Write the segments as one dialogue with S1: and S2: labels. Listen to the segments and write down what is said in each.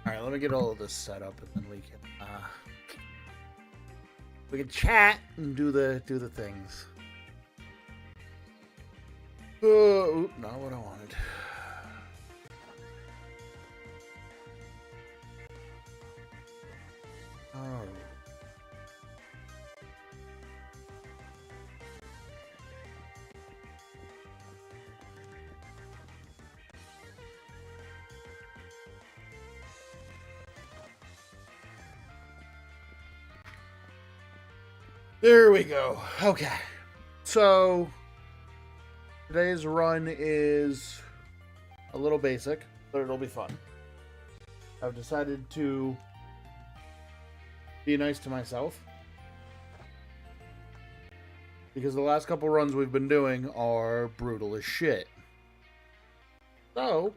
S1: All right, let me get all of this set up, and then we can chat and do the things. Not what I wanted. Oh. There we go. Okay. So today's run is a little basic, but it'll be fun. I've decided to be nice to myself because the last couple runs we've been doing are brutal as shit. So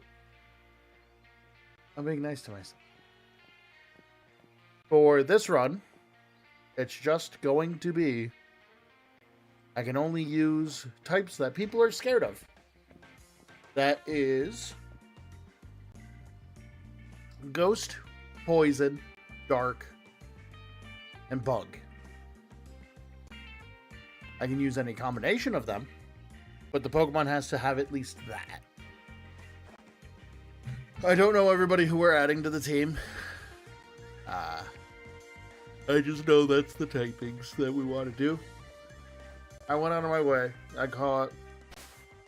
S1: I'm being nice to myself. For this run, it's just going to be, I can only use types that people are scared of. That is Ghost, Poison, Dark, and Bug. I can use any combination of them, but the Pokemon has to have at least that. I don't know everybody who we're adding to the team. I just know that's the typings that we want to do. I went out of my way. I caught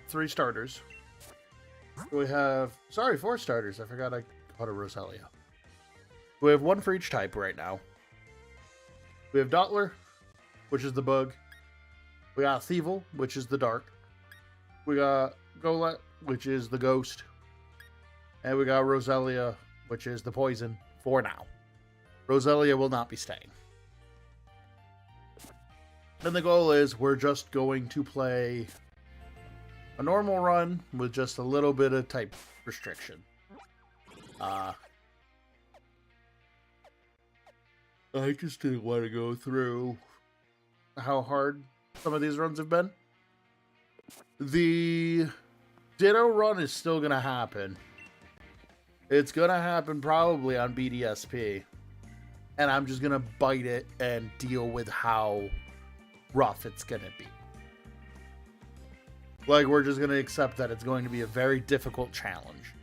S1: 3 starters. We have... Sorry, 4 starters. I forgot I caught a Roselia. We have 1 for each type right now. We have Dottler, which is the Bug. We got Thievul, which is the Dark. We got Golett, which is the Ghost. And we got Roselia, which is the Poison, for now. Roselia will not be staying. And the goal is we're just going to play a normal run with just a little bit of type restriction. I just didn't want to go through how hard some of these runs have been. The Ditto run is still going to happen. It's going to happen probably on BDSP. And I'm just going to bite it and deal with how rough it's going to be. Like, we're just going to accept that it's going to be a very difficult challenge.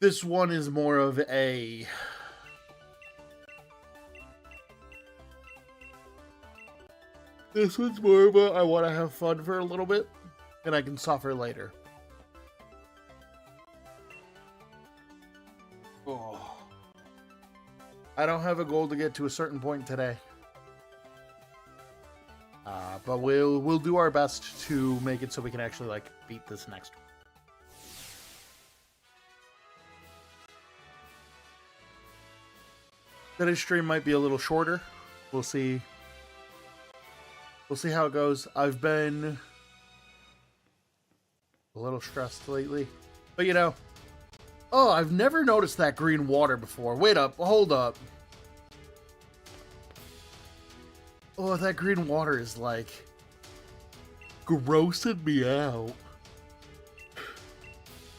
S1: This one is more of a... This one's more of a, I want to have fun for a little bit, and I can suffer later. Oh. I don't have a goal to get to a certain point today. But we'll do our best to make it so we can actually, like, beat this next one. Today's stream might be a little shorter. We'll see. We'll see how it goes. I've been a little stressed lately. But, you know... Oh, I've never noticed that green water before. Wait up. Hold up. Oh, that green water is, like, grossing me out.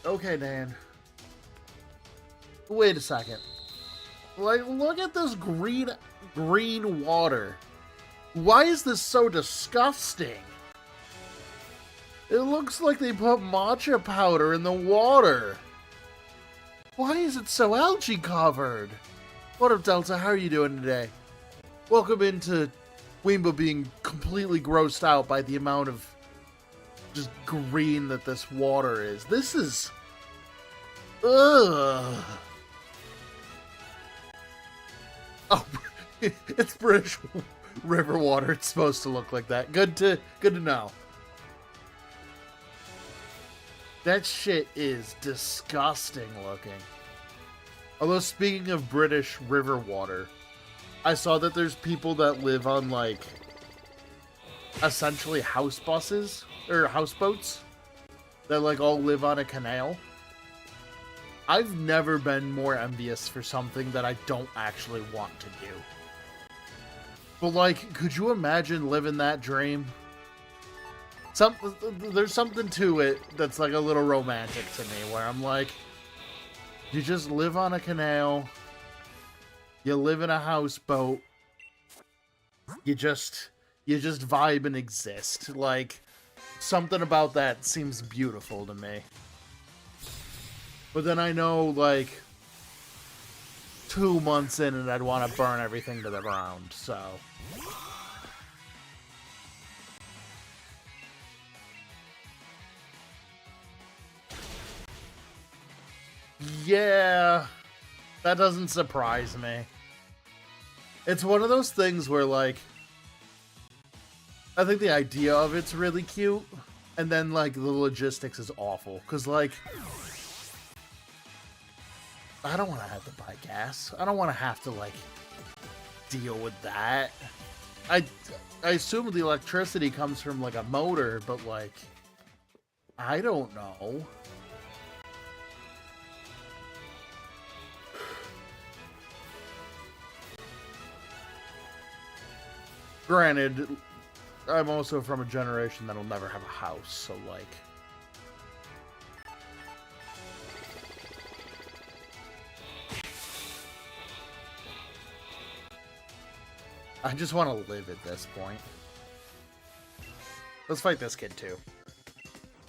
S1: Okay, Dan. Wait a second. Like, look at this green water. Why is this so disgusting? It looks like they put matcha powder in the water. Why is it so algae covered? What up, Delta? How are you doing today? Welcome into Weemba being completely grossed out by the amount of just green that this water is. This is... Ugh. Oh, it's British river water. It's supposed to look like that. Good to know. That shit is disgusting looking. Although, speaking of British river water, I saw that there's people that live on, like, essentially house buses, or houseboats, that, like, all live on a canal. I've never been more envious for something that I don't actually want to do. But, like, could you imagine living that dream? There's something to it that's, like, a little romantic to me, where I'm like, You just live on a canal. You live in a houseboat. You just vibe and exist. Like, something about that seems beautiful to me. But then I know, like, 2 months in and I'd want to burn everything to the ground, so... Yeah, that doesn't surprise me. It's one of those things where, like, I think the idea of it's really cute, and then, like, the logistics is awful. Because, like, I don't want to have to buy gas. I don't want to have to, like, deal with that. I assume the electricity comes from, like, a motor, but, like, I don't know. Granted, I'm also from a generation that'll never have a house, so, like... I just want to live at this point. Let's fight this kid, too.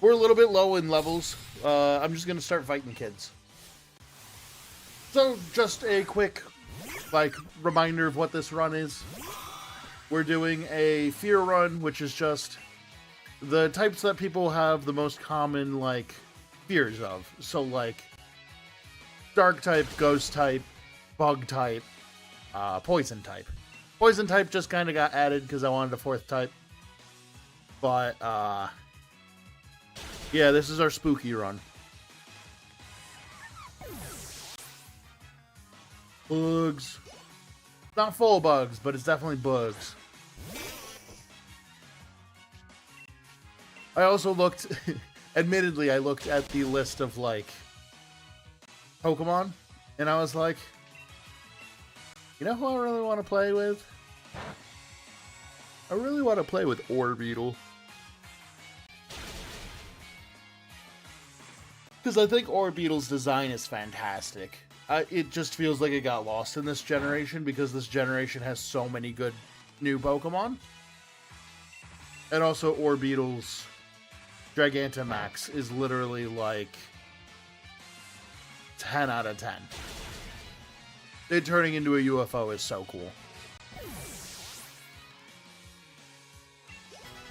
S1: We're a little bit low in levels. I'm just going to start fighting kids. So, just a quick, like, reminder of what this run is. We're doing a fear run, which is just the types that people have the most common, like, fears of. So, like, dark type, ghost type, bug type, poison type. Poison type just kind of got added because I wanted a 4th type. But, yeah, this is our spooky run. Bugs. Not full bugs, but it's definitely bugs. I also looked, admittedly, I looked at the list of, like, Pokemon, and I was like, you know who I really want to play with? I really want to play with Orbeetle. Because I think Orbeetle's design is fantastic. It just feels like it got lost in this generation because this generation has so many good new Pokemon. And also Orbeetle's Gigantamax is literally like 10 out of 10. It turning into a UFO is so cool.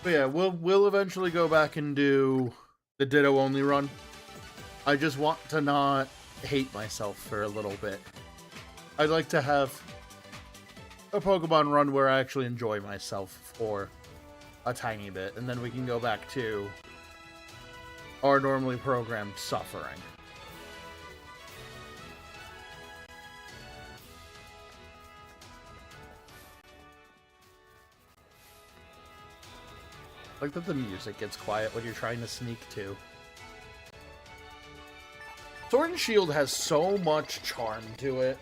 S1: But yeah, we'll eventually go back and do the Ditto only run. I just want to not hate myself for a little bit. I'd like to have a Pokemon run where I actually enjoy myself for a tiny bit, and then we can go back to our normally programmed suffering. Like that the music gets quiet when you're trying to sneak too. Sword and Shield has so much charm to it.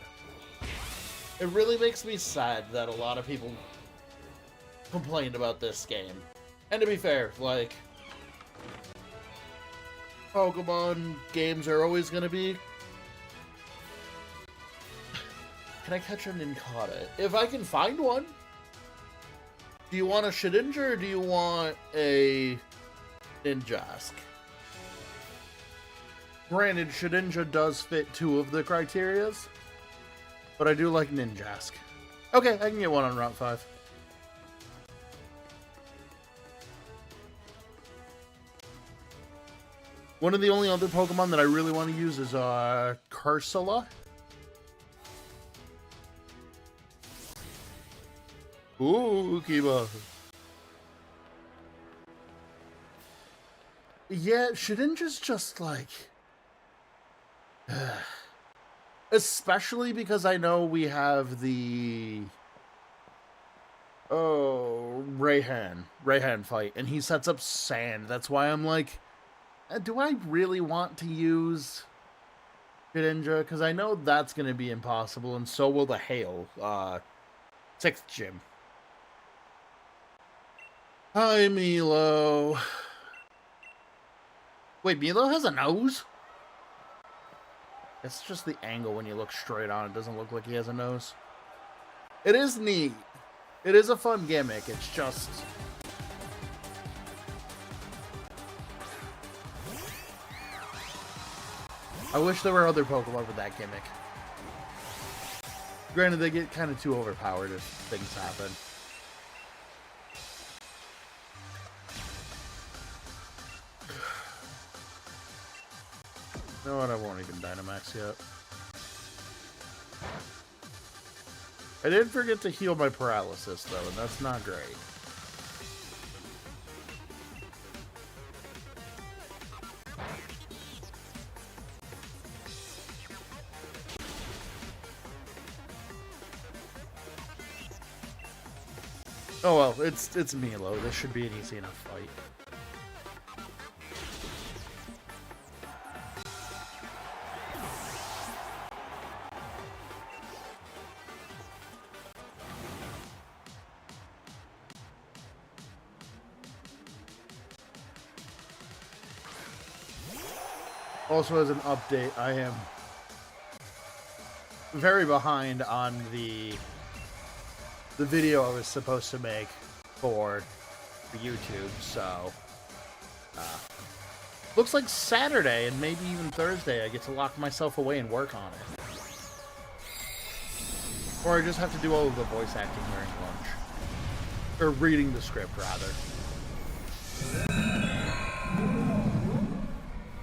S1: It really makes me sad that a lot of people complained about this game. And to be fair, like, Pokemon games are always going to be... Can I catch a Nincada? If I can find one. Do you want a Shedinja or do you want a Ninjask? Granted, Shedinja does fit 2 of the criterias, but I do like Ninjask. Okay, I can get one on Route 5. One of the only other Pokemon that I really want to use is Cursula. Ooh, Kiba. Yeah, Shedinja's just like... Especially because I know we have the... Oh, Raihan fight, and he sets up sand. That's why I'm like, do I really want to use Shedinja? Because I know that's going to be impossible, and so will the Hail, 6th gym. Hi, Milo. Wait, Milo has a nose? It's just the angle when you look straight on. It doesn't look like he has a nose. It is neat. It is a fun gimmick. It's just... I wish there were other Pokemon with that gimmick. Granted, they get kind of too overpowered if things happen. You know what? I won't even Dynamax yet. I did forget to heal my paralysis, though, and that's not great. Oh well, it's Milo. This should be an easy enough fight. Also, as an update, I am very behind on the video I was supposed to make for YouTube, so looks like Saturday and maybe even Thursday I get to lock myself away and work on it. Or I just have to do all of the voice acting during lunch. Or reading the script, rather.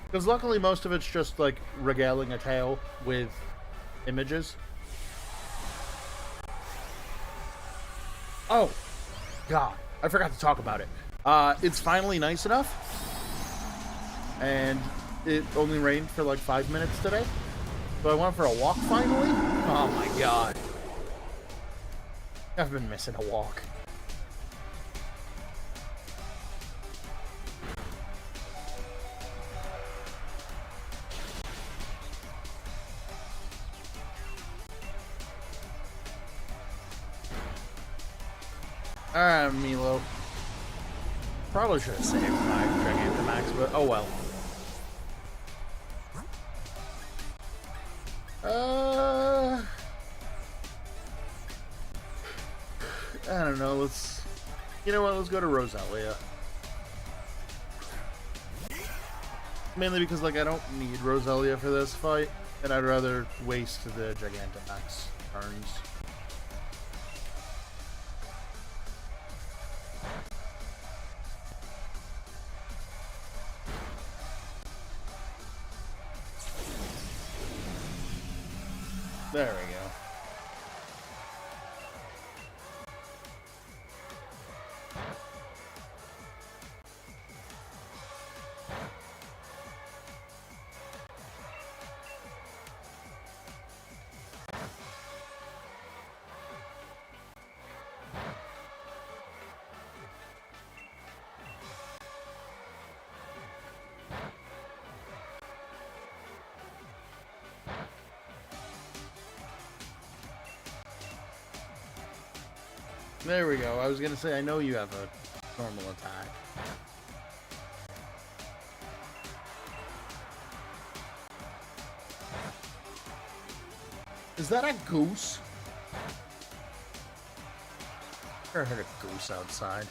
S1: Because luckily most of it's just like regaling a tale with images. Oh, God, I forgot to talk about it. It's finally nice enough. And it only rained for like 5 minutes today. So I went for a walk finally. Oh my God. I've been missing a walk. Alright, Milo. Probably should have saved my Gigantamax, but oh well. I don't know, you know what, let's go to Roselia. Mainly because, like, I don't need Roselia for this fight, and I'd rather waste the Gigantamax turns. There we go. There we go. I was gonna say, I know you have a normal attack. Is that a goose? I heard a goose outside.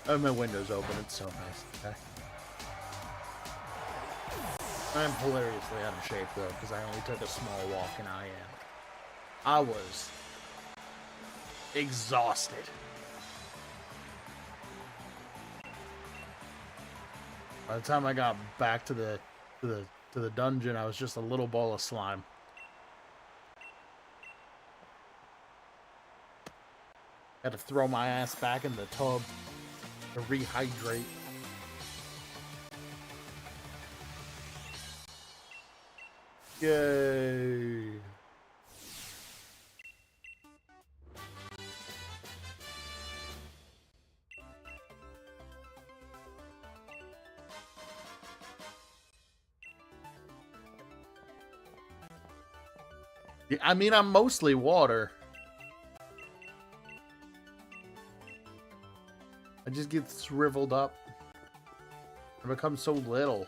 S1: Oh, my window's open. It's so nice. Okay. I'm hilariously out of shape, though, because I only took a small walk, and I was exhausted. By the time I got back to the dungeon, I was just a little ball of slime. Had to throw my ass back in the tub to rehydrate. Yay! I mean, I'm mostly water. I just get shriveled up. I become so little.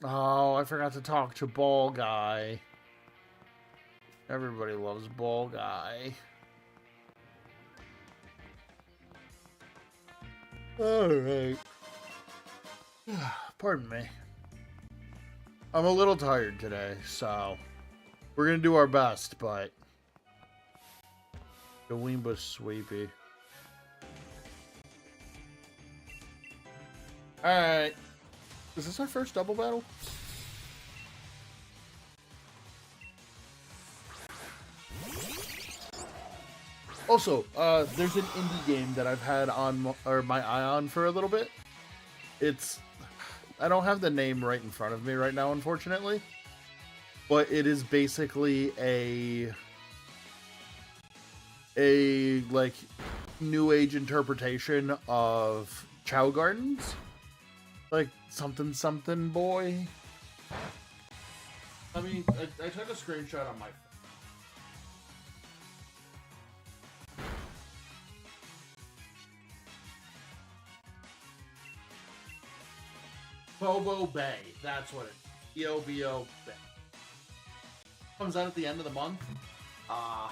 S1: Oh, I forgot to talk to Ball Guy. Everybody loves Ball Guy. Alright. Pardon me. I'm a little tired today, so we're gonna do our best, but the Weemba's sweepy. Alright. Is this our first double battle? Also, there's an indie game that I've had on my eye on for a little bit. I don't have the name right in front of me right now, unfortunately. But it is basically a like new age interpretation of Chow Gardens. Like something something boy. I mean, I took a screenshot on my Bobo Bay. That's what it is. Bobo Bay. Comes out at the end of the month. I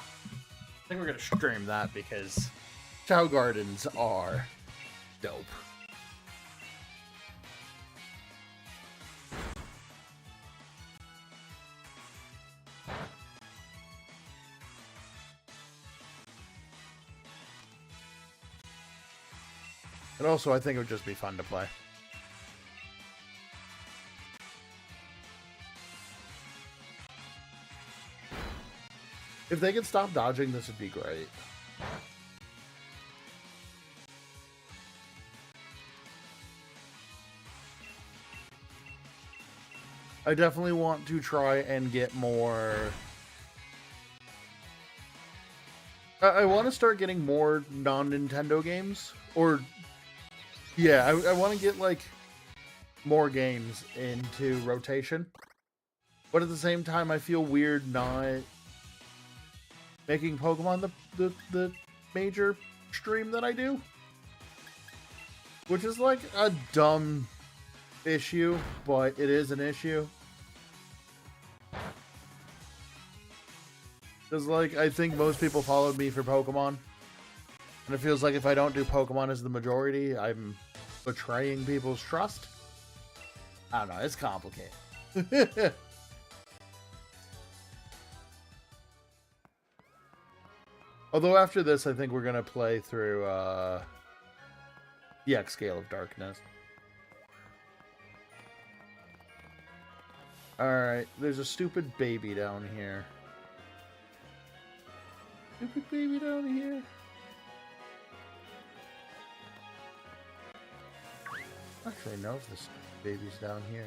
S1: think we're going to stream that because Chow Gardens are dope. And also, I think it would just be fun to play. If they could stop dodging, this would be great. I definitely want to try and get more... I want to start getting more non-Nintendo games. Or... yeah, I want to get, like, more games into rotation. But at the same time, I feel weird not making Pokemon the major stream that I do. Which is, like, a dumb issue, but it is an issue. Because, like, I think most people followed me for Pokemon. And it feels like if I don't do Pokemon as the majority, I'm betraying people's trust. I don't know, it's complicated. Although after this, I think we're going to play through the X Scale of Darkness. Alright, there's a stupid baby down here. Stupid baby down here. Actually, no, if this baby's down here.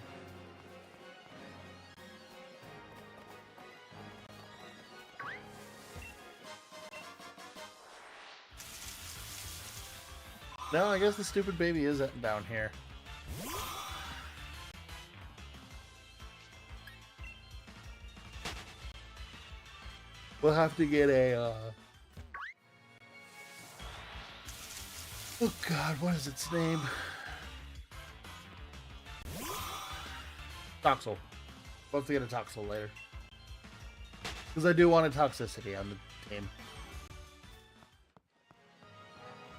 S1: No, I guess the stupid baby is down here. We'll have to get a, oh god, what is its name? Toxel. We'll have to get a Toxel later. Because I do want a toxicity on the team.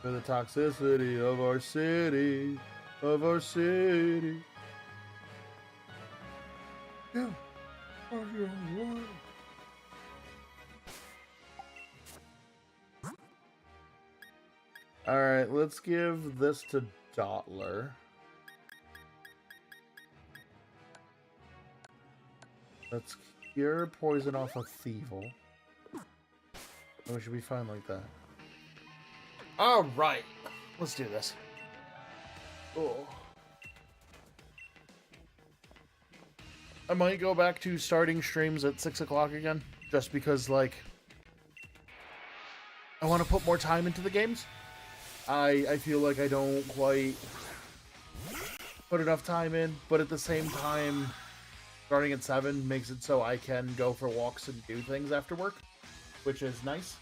S1: For the toxicity of our city. Of our city. Yeah. Alright, let's give this to Dottler. Let's cure poison off of Thievul. And we should be fine like that. Alright, let's do this. Oh. I might go back to starting streams at 6 o'clock again, just because, like, I want to put more time into the games. I feel like I don't quite put enough time in, but at the same time, starting at 7 makes it so I can go for walks and do things after work, which is nice.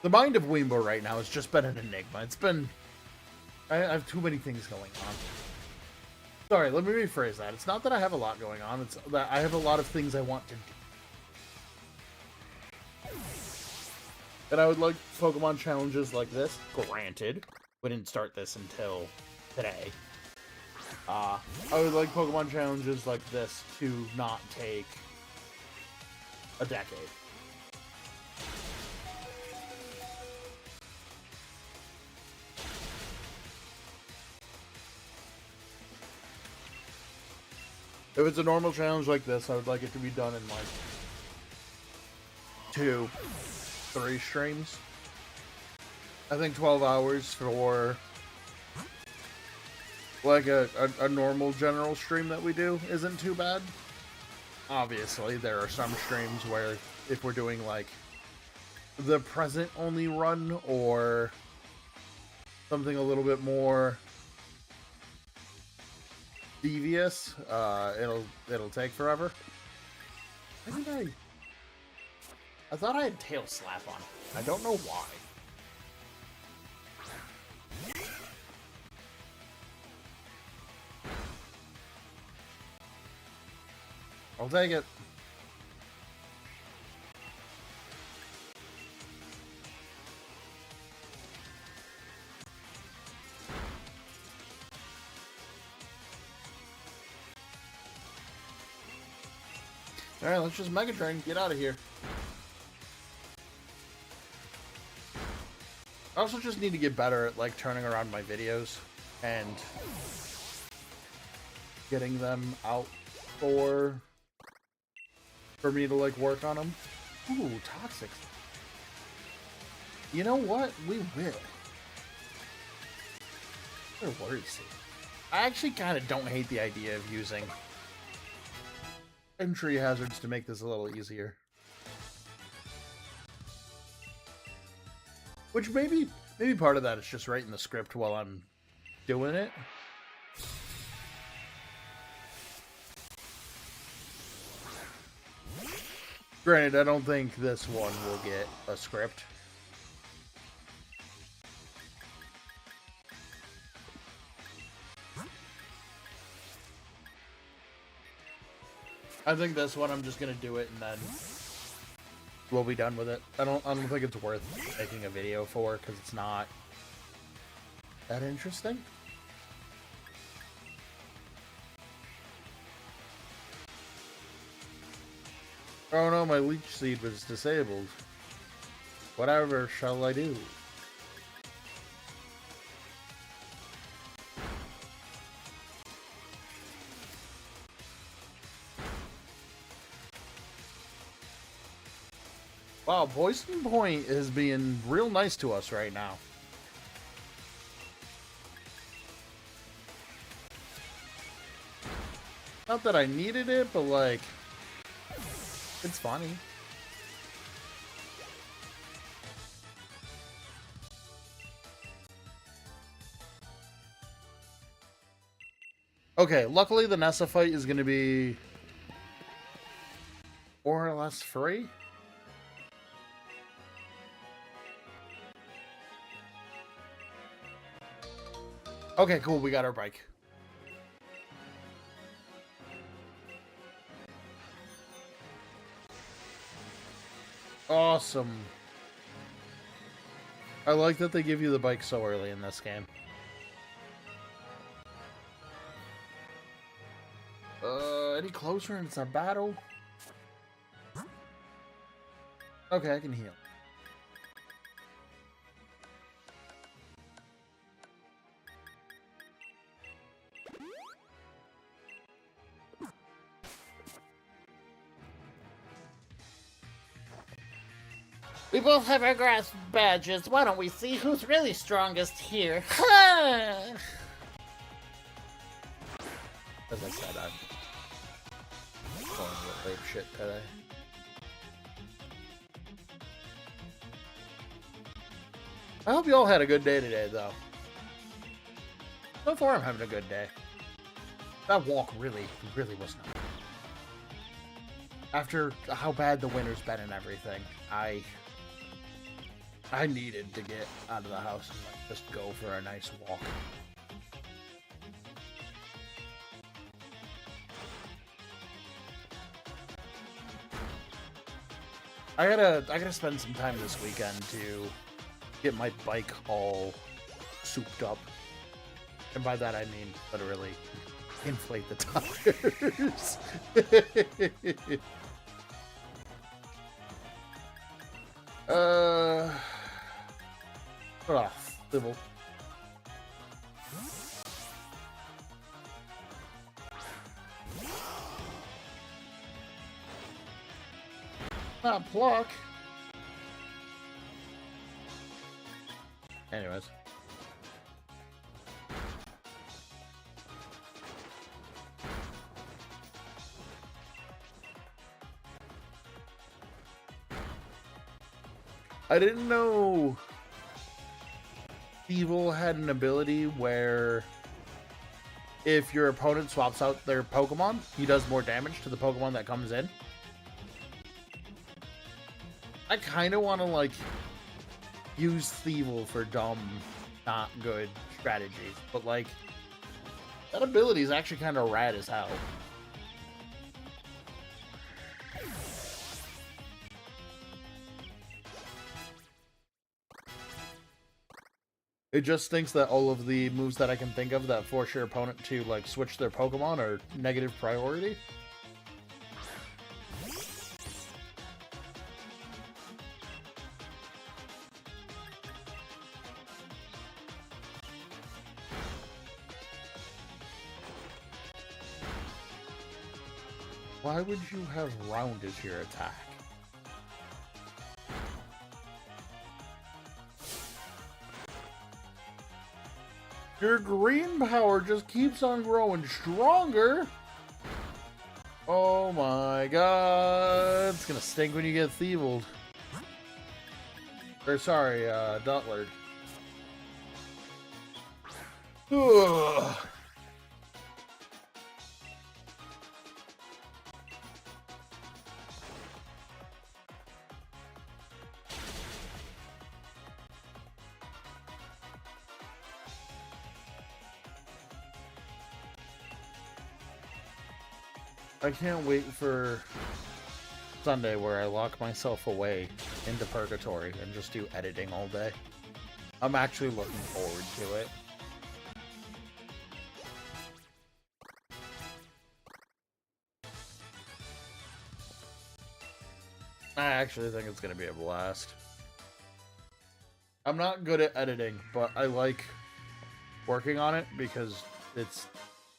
S1: The mind of Weembo right now has just been an enigma. It's been... I have too many things going on. Sorry, let me rephrase that. It's not that I have a lot going on. It's that I have a lot of things I want to do. And I would like Pokemon challenges like this. Granted, we didn't start this until today. I would like Pokemon challenges like this to not take a decade. If it's a normal challenge like this, I would like it to be done in like 2, 3 streams. I think 12 hours for like a normal general stream that we do isn't too bad. Obviously, there are some streams where if we're doing like the present only run or something a little bit more devious, it'll take forever. I thought I had Tail Slap on it. I don't know why. I'll take it. Alright, let's just Mega Drain. Get out of here. I also just need to get better at, like, turning around my videos and getting them out for me to, like, work on them. Ooh, Toxic. You know what? We will. What worries you? I actually kind of don't hate the idea of using entry hazards to make this a little easier. Which maybe part of that is just writing the script while I'm doing it. Granted, I don't think this one will get a script. I think this one I'm just gonna do it and then we'll be done with it. I don't think it's worth making a video for because it's not that interesting. Oh no, my Leech Seed was disabled. Whatever shall I do? Wow, Poison Point is being real nice to us right now. Not that I needed it, but like, it's funny. Okay, luckily the Nessa fight is going to be more or less free. Okay, cool, we got our bike. Awesome. I like that they give you the bike so early in this game. Any closer and it's a battle? Okay, I can heal.
S2: We both have our grass badges. Why don't we see who's really strongest here? As
S1: I said, I'm going with rape shit today. I hope you all had a good day today, though. So far, I'm having a good day. That walk really was nice. After how bad the winter's been and everything, I needed to get out of the house and like, just go for a nice walk. I gotta spend some time this weekend to get my bike all souped up. And by that I mean literally inflate the tires. Civil. Not pluck. Anyways. I didn't know Evil had an ability where if your opponent swaps out their Pokemon, he does more damage to the Pokemon that comes in. I kind of want to, like, use Thievul for dumb, not good strategies. But, like, that ability is actually kind of rad as hell. It just thinks that all of the moves that I can think of that force your opponent to, like, switch their Pokemon are negative priority. Why would you have round as your attack? Your green power just keeps on growing stronger. Oh my god. It's gonna stink when you get Thievuled. Or sorry, Dutlard. Ugh. I can't wait for Sunday where I lock myself away into Purgatory and just do editing all day. I'm actually looking forward to it. I actually think it's going to be a blast. I'm not good at editing, but I like working on it because it's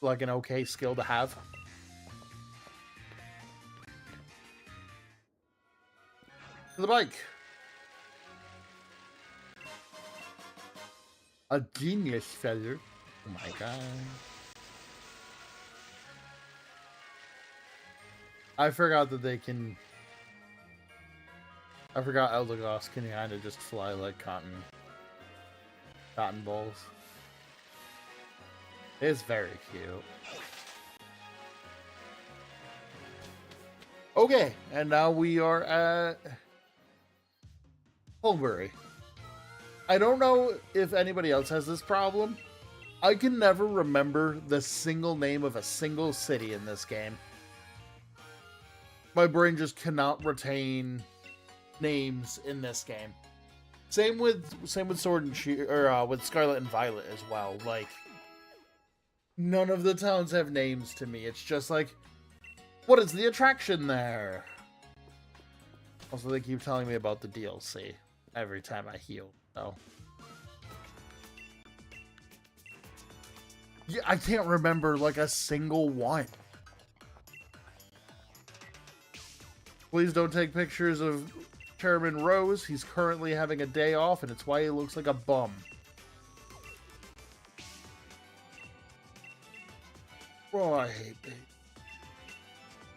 S1: like an okay skill to have. To the bike. A genius feather. Oh my god. I forgot that they can... I forgot Eldegoss can kind of just fly like cotton balls. It's very cute. Okay, and now we are at Hulbury. I don't know if anybody else has this problem. I can never remember the single name of a single city in this game. My brain just cannot retain names in this game. Same with Sword and Shield, or with Scarlet and Violet as well. Like, none of the towns have names to me. It's just like, what is the attraction there? Also, they keep telling me about the DLC every time I heal, so. Yeah, I can't remember, like, a single one. Please don't take pictures of Chairman Rose. He's currently having a day off, and it's why he looks like a bum. Oh, I hate Bait.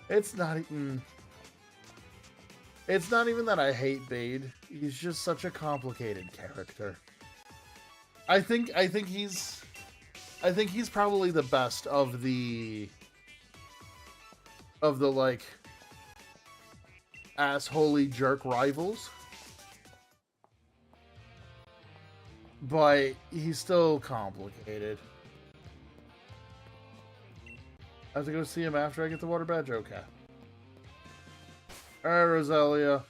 S1: It's not even that I hate Bade. He's just such a complicated character. I think he's probably the best of the like assholey jerk rivals. but he's still complicated. I have to go see him after I get the water badge? Okay. Alright, Roselia.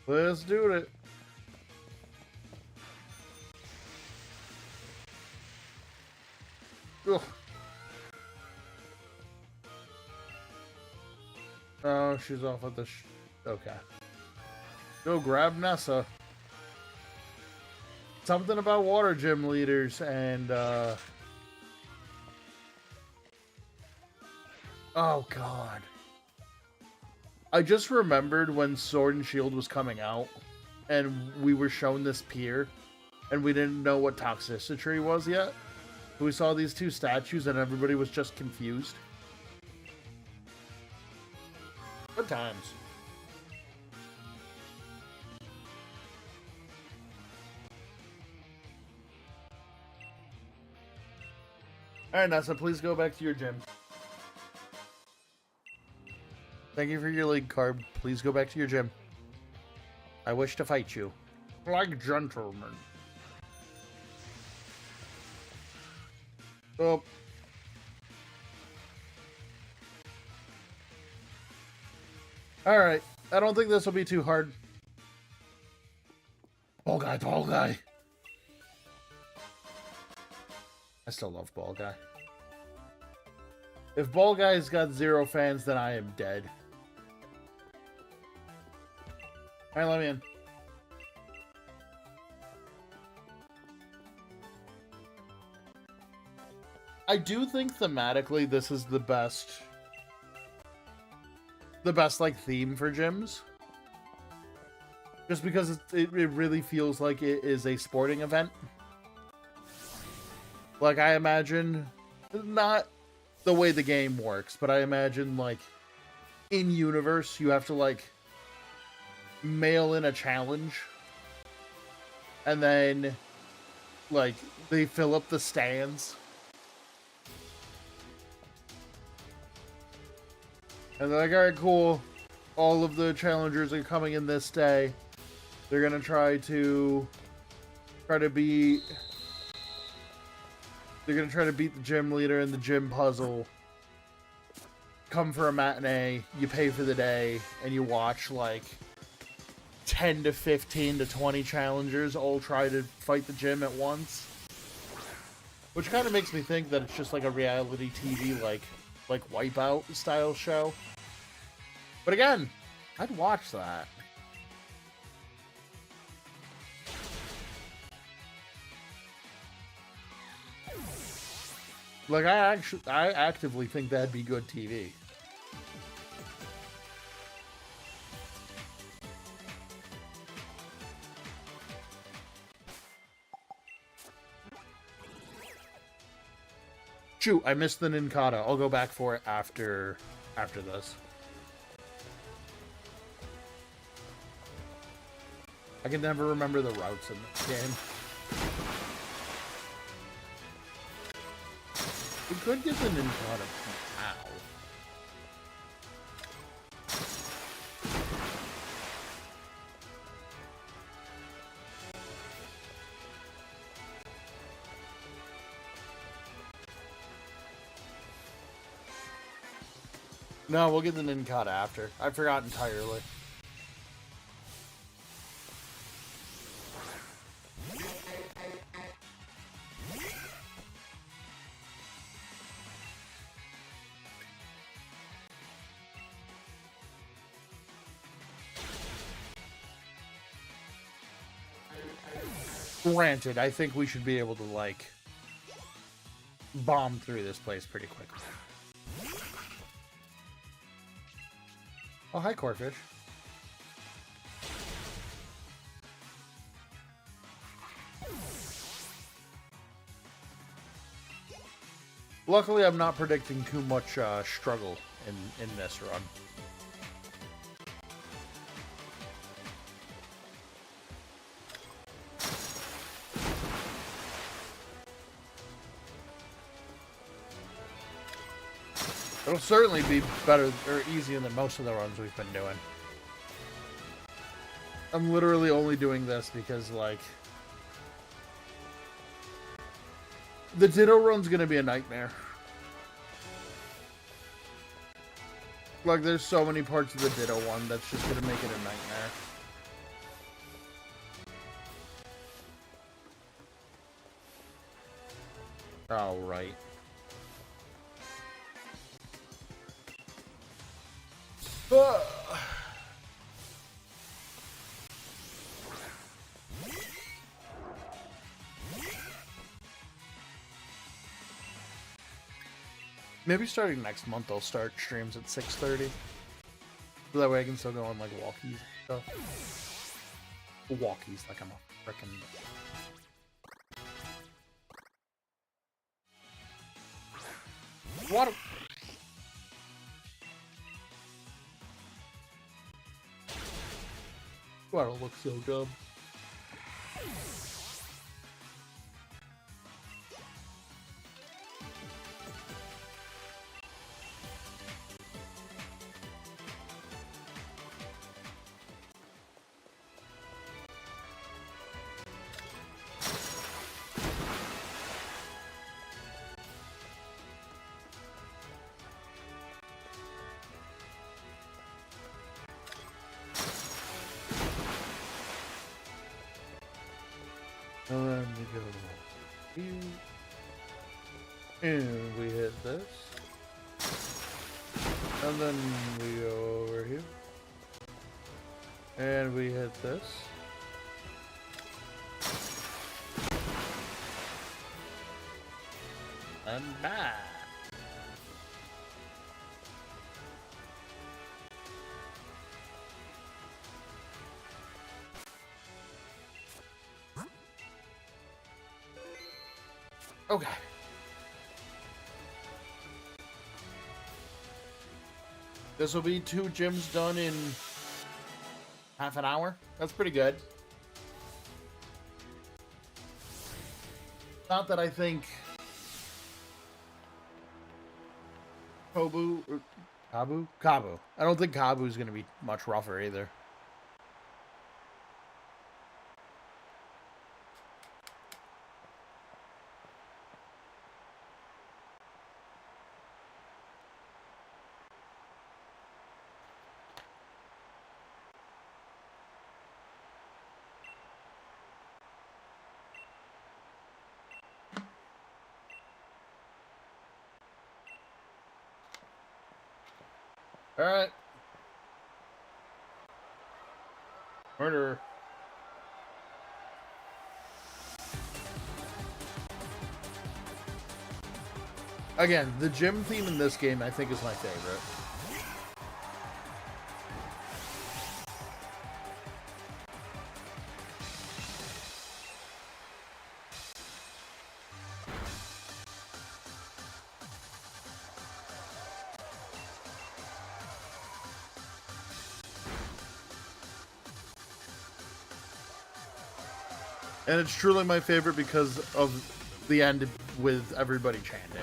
S1: Let's do it. Ugh. Oh, she's off at the okay. Go grab Nessa. Something about water gym leaders and oh god. I just remembered when Sword and Shield was coming out and we were shown this pier and we didn't know what Toxicity was yet. We saw these two statues and everybody was just confused. Good times. Alright, Nessa, please go back to your gym. Thank you for your league card. Please go back to your gym. I wish to fight you. Like gentlemen. Oh. Alright. I don't think this will be too hard. Ball guy, ball guy. I still love Ball Guy. If Ball Guy's got 0 fans, then I am dead. Alright, let me in. I do think thematically this is the best like theme for gyms. Just because it really feels like it is a sporting event. Like, I imagine, not the way the game works, but I imagine, like, in-universe, you have to, like, mail in a challenge. And then, like, they fill up the stands. And they're like, alright, cool. All of the challengers are coming in this day. They're gonna try to beat... They're gonna try to beat the gym leader in the gym puzzle. Come for a matinee, you pay for the day, and you watch like 10 to 15 to 20 challengers all try to fight the gym at once. Which kind of makes me think that it's just like a reality TV like Wipeout style show. But again, I'd watch that. Like, I actively think that'd be good TV. Shoot, I missed the Ninkata. I'll go back for it after this. I can never remember the routes in this game. We could get the Ninkata. Ow. No, we'll get the Ninkata after. I forgot entirely. Granted, I think we should be able to, like, bomb through this place pretty quickly. Oh, hi, Corfish. Luckily, I'm not predicting too much struggle in this run. It'll certainly be better or easier than most of the runs we've been doing. I'm literally only doing this because, like, the Ditto run's gonna be a nightmare. Like, there's so many parts of the Ditto one that's just gonna make it a nightmare. All right. Maybe starting next month I'll start streams at 6:30. So that way I can still go on like walkies and stuff. Walkies like I'm a frickin' what? Why do I look so dumb? And then we go here. And we hit this. And then we go over here. And we hit this. And back. Okay. This will be 2 gyms done in half an hour. That's pretty good. Not that I think Kabu. I don't think Kabu is going to be much rougher either. All right. Murderer. Again, the gym theme in this game I think is my favorite. And it's truly my favorite because of the end with everybody chanting.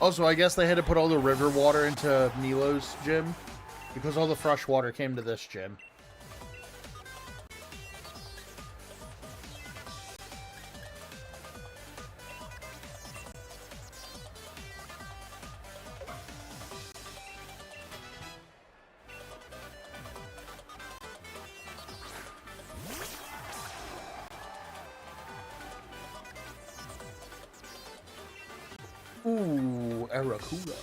S1: Also, I guess they had to put all the river water into Nilo's gym because all the fresh water came to this gym. Ooh, Aracula.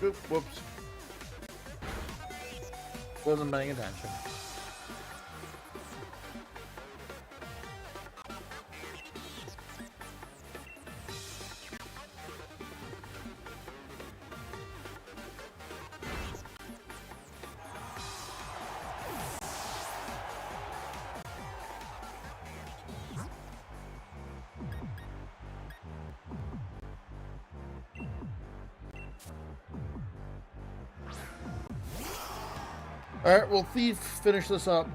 S1: Oop, whoops. Wasn't paying attention. Alright, well, Thief, finish this up.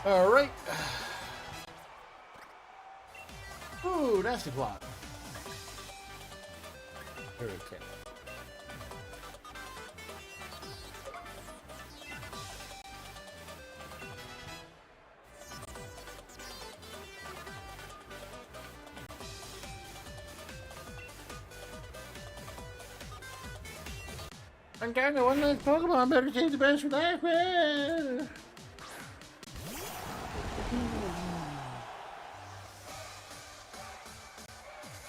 S1: Alright. Ooh, nasty plot. Okay.
S2: I'm kind of one of those Pokemon, better take the best for that.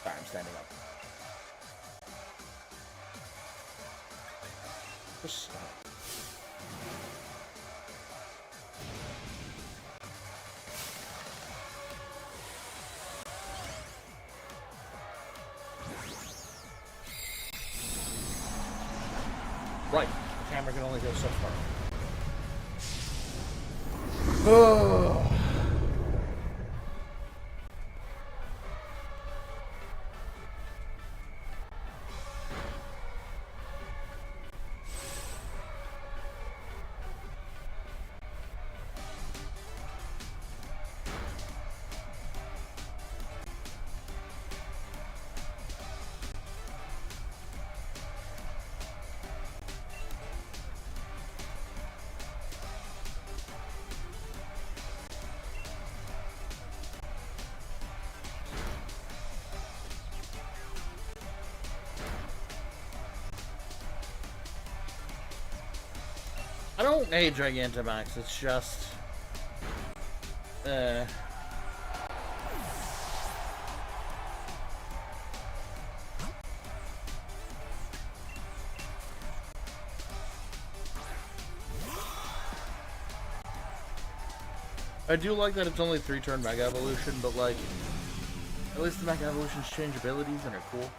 S2: Sorry, I'm standing up. Just stop. Right, the camera can only go so far.
S1: Oh.
S2: I don't hate Gigantamax, it's just...
S1: I do like that it's only 3-turn Mega Evolution, but like, at least the Mega Evolutions change abilities and are cool.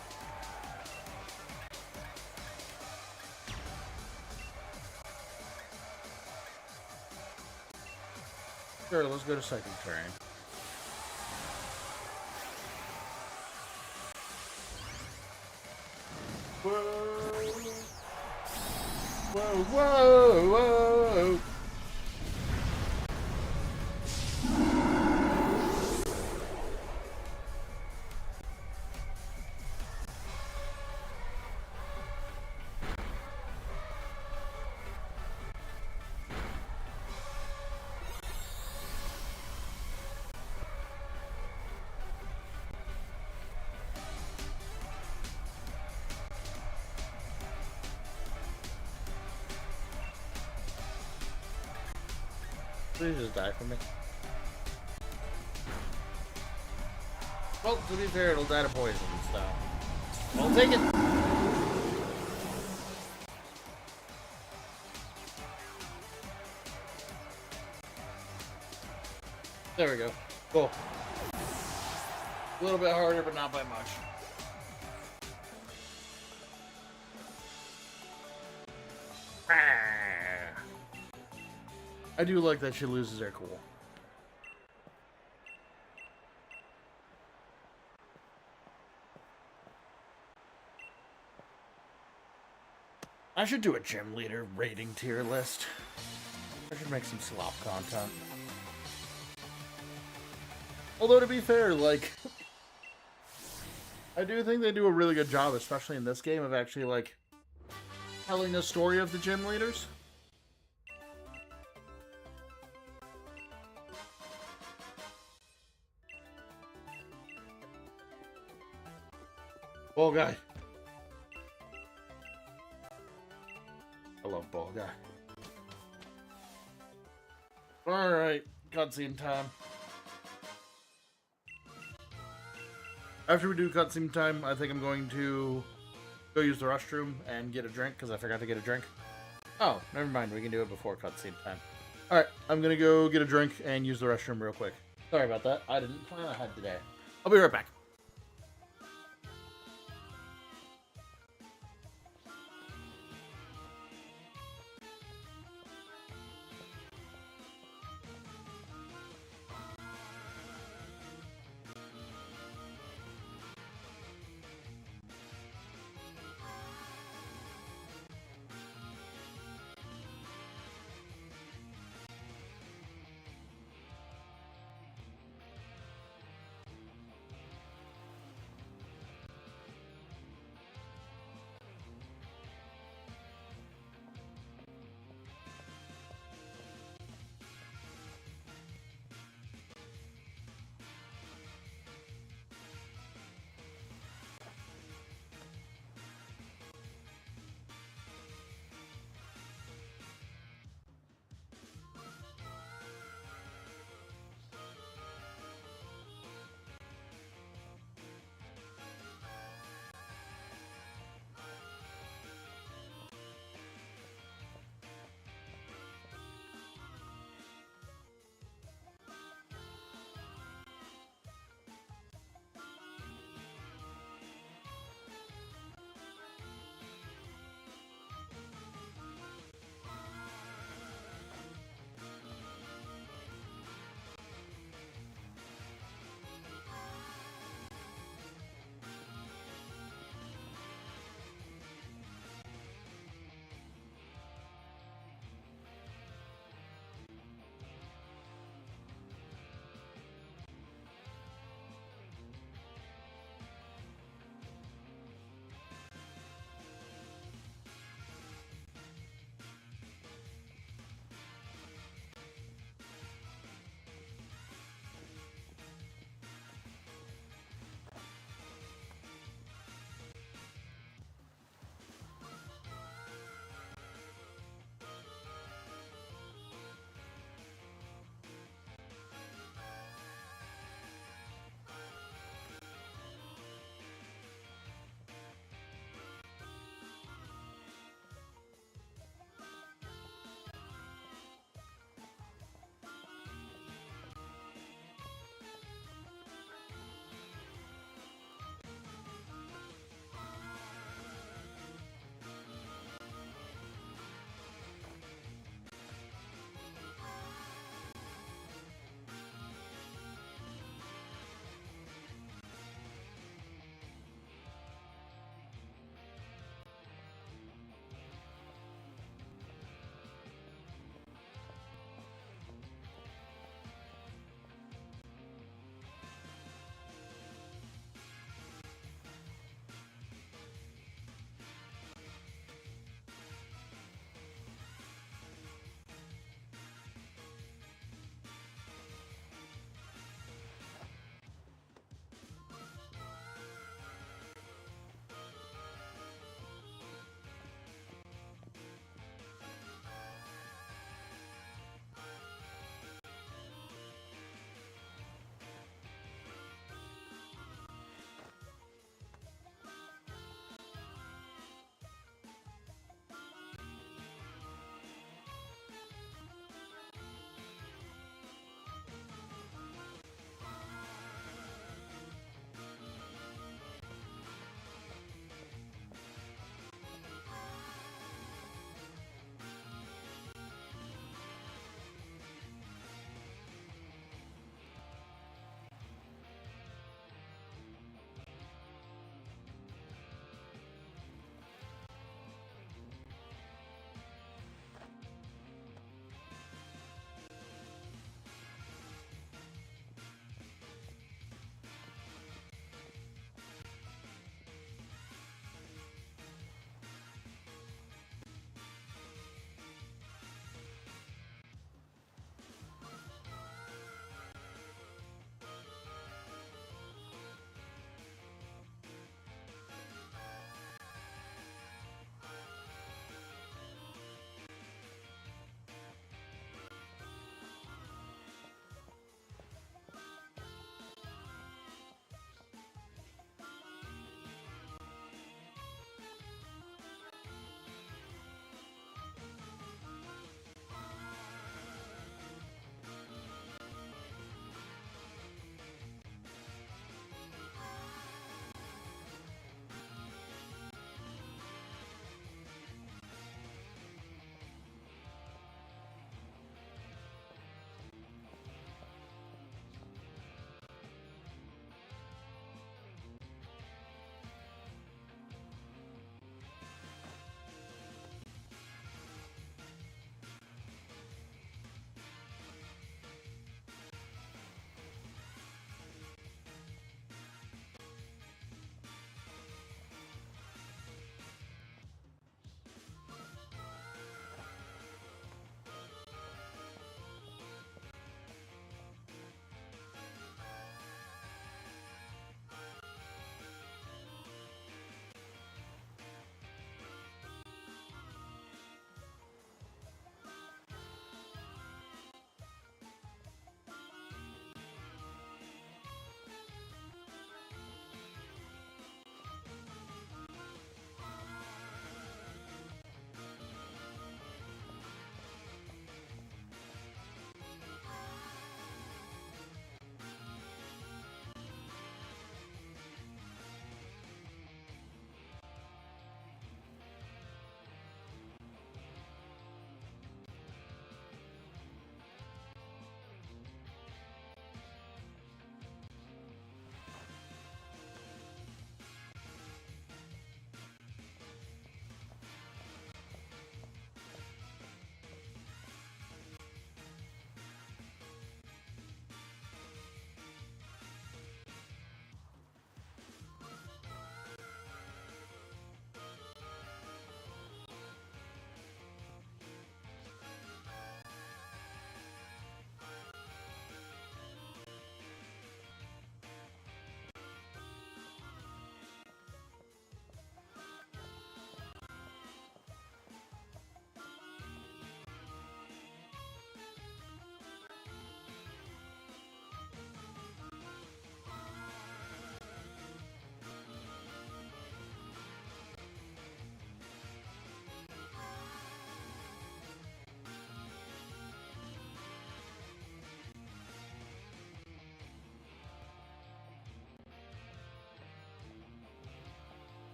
S1: Sure, let's go to Psychic Terrain. Whoa! Whoa, whoa, whoa!
S2: Please just die for me. Well, to be fair, it'll die to poison, so... I'll take it! There we go. Cool. A little bit harder, but not by much.
S1: I do like that she loses her cool.
S2: I should do a gym leader rating tier list. I should make some slop content.
S1: Although, to be fair, like, I do think they do a really good job, especially in this game, of actually, like, telling the story of the gym leaders. Ball guy. I love ball guy. Alright, cutscene time. After we do cutscene time, I think I'm going to go use the restroom and get a drink, because I forgot to get a drink. Oh, never mind, we can do it before cutscene time. Alright, I'm gonna go get a drink and use the restroom real quick. Sorry about that, I didn't plan ahead today. I'll be right back.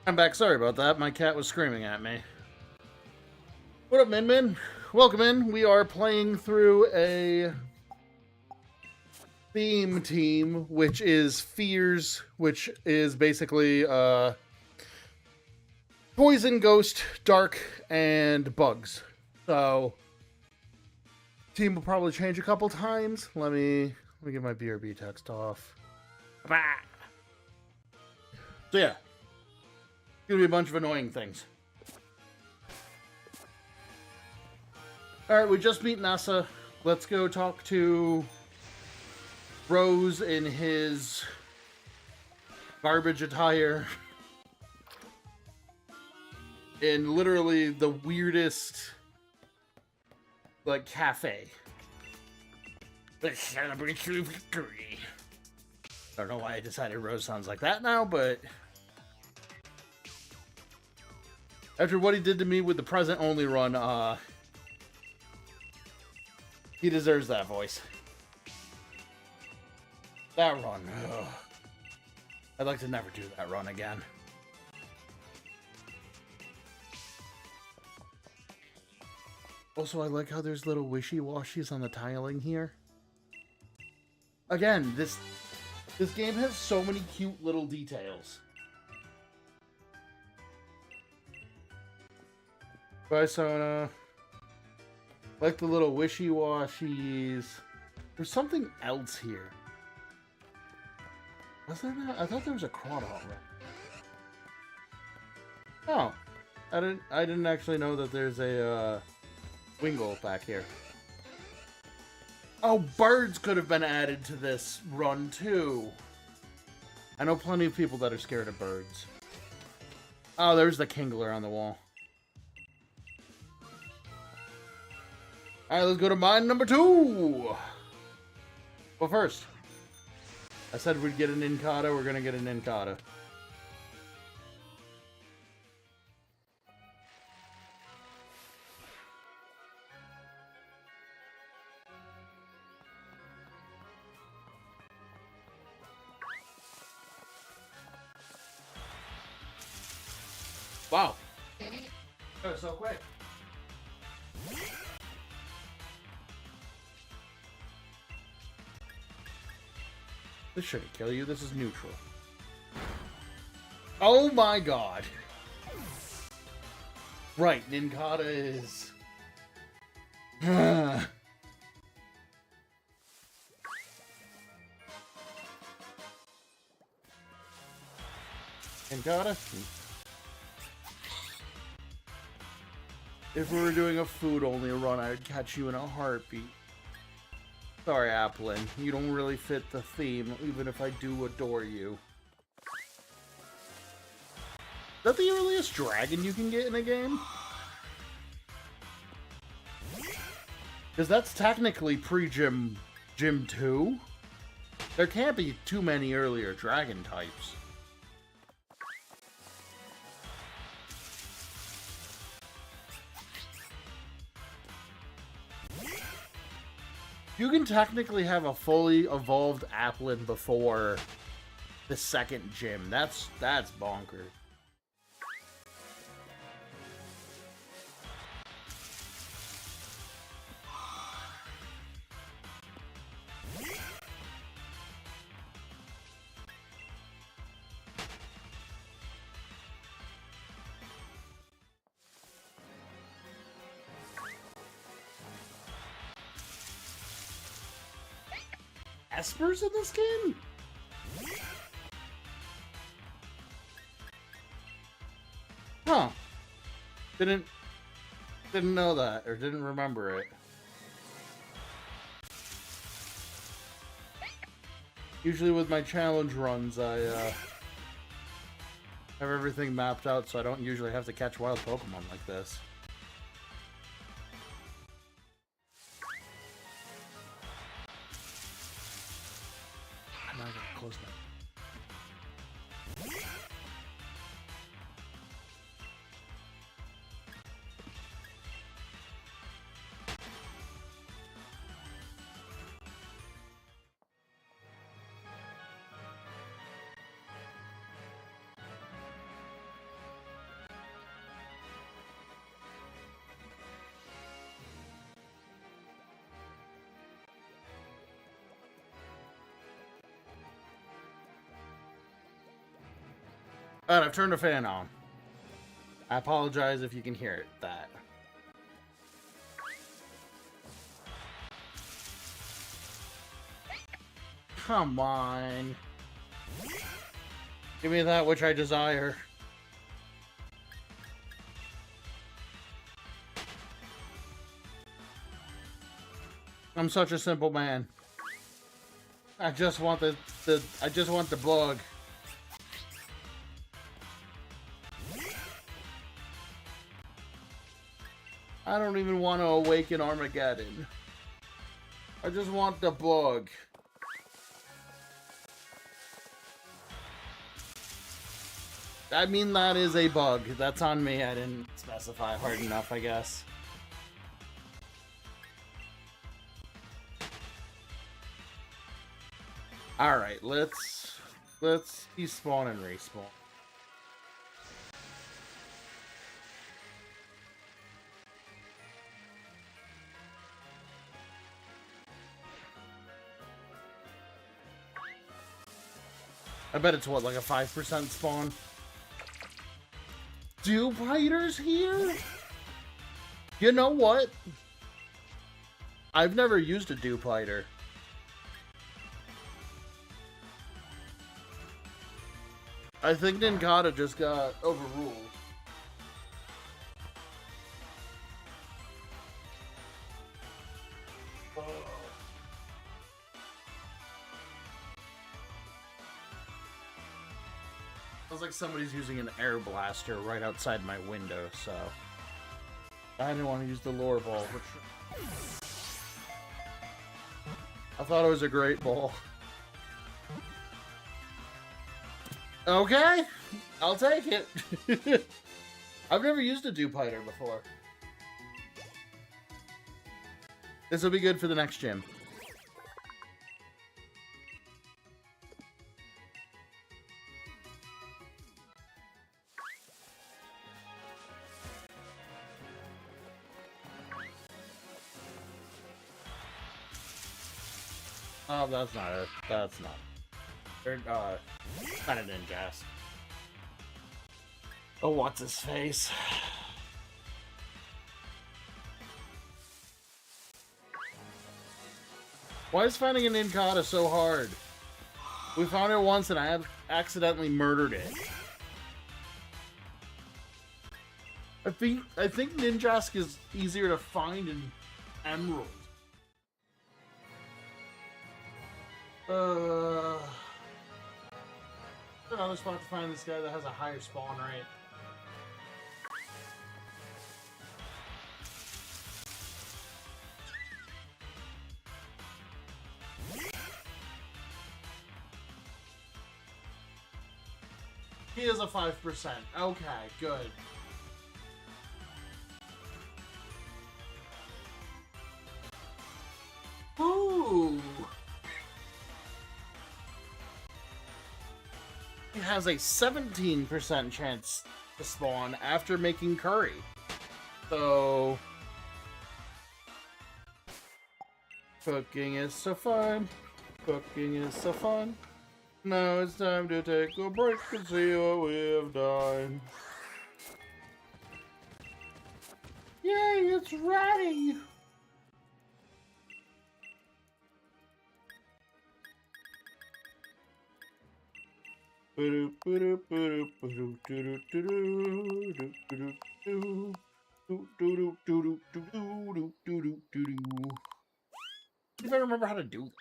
S1: I'm back. Sorry about that. My cat was screaming at me. What up, Min Min? Welcome in. We are playing through a theme team, which is Fears, which is basically Poison, Ghost, Dark, and Bugs. So, team will probably change a couple times. Let me get my BRB text off. So yeah, gonna be a bunch of annoying things. All right, we just beat Nessa. Let's go talk to Rose in his garbage attire. In literally the weirdest, like, cafe. Let's celebrate your victory. I don't know why I decided Rose sounds like that now, but after what he did to me with the present-only run, he deserves that voice. That run. Ugh. I'd like to never do that run again. Also, I like how there's little wishy-washies on the tiling here. Again, this game has so many cute little details. Bye, Sona. Like the little wishy-washies. There's something else here. Was there not? I thought there was a Crawdaunt. Oh. I didn't actually know that there's a Wingull back here. Oh, birds could have been added to this run too. I know plenty of people that are scared of birds. Oh, there's the Kingler on the wall. Alright, let's go to mine number 2. Well, first, I said we'd get an Incada. We're gonna get an Incada. Wow. That was so quick. This shouldn't kill you. This is neutral. Oh my god. Right, Nincada is... Nincada? If we were doing a food-only run, I'd catch you in a heartbeat. Sorry, Applin. You don't really fit the theme, even if I do adore you. Is that the earliest dragon you can get in a game? Because that's technically pre-Gym 2. There can't be too many earlier dragon types. You can technically have a fully evolved Applin before the second gym. That's bonkers. Espers in this game? Huh. Didn't know that, or didn't remember it. Usually with my challenge runs, I have everything mapped out so I don't usually have to catch wild Pokemon like this. I'm not gonna close that. Alright, I've turned the fan on. I apologize if you can hear it, that. Come on. Give me that which I desire. I'm such a simple man. I just want the bug. I don't even want to awaken Armageddon. I just want the bug. I mean, that is a bug. That's on me. I didn't specify hard enough, I guess. Alright, let's despawn and respawn. I bet it's what, like a 5% spawn? Dupe Hiters here? You know what? I've never used a Dupe Hider. I think Nincada just got overruled. Sounds like somebody's using an air blaster right outside my window, so I didn't want to use the lore ball, which I thought it was a great ball. Okay, I'll take it. I've never used a Dupe Hider before. This will be good for the next gym. Oh, that's not it. That's not. Not an Ninjas. Oh, what's his face? Why is finding an Nincada so hard? We found it once and I have accidentally murdered it. I think Ninjask is easier to find in Emerald. Another spot to find this guy that has a higher spawn rate. He is a 5%. Okay, good. Ooh. He has a 17% chance to spawn after making curry. So cooking is so fun. Cooking is so fun. Now it's time to take a break and see what we have done. Yay, it's ready! If I remember how to do that.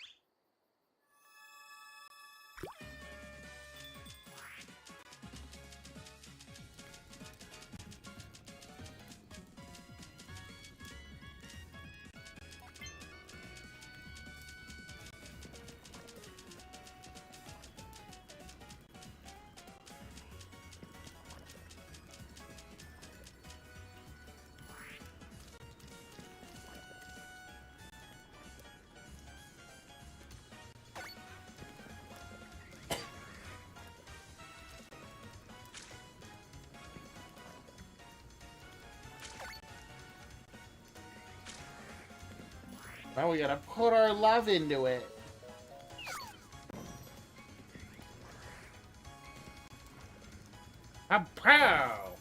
S1: Now we gotta put our love into it.
S2: Pow!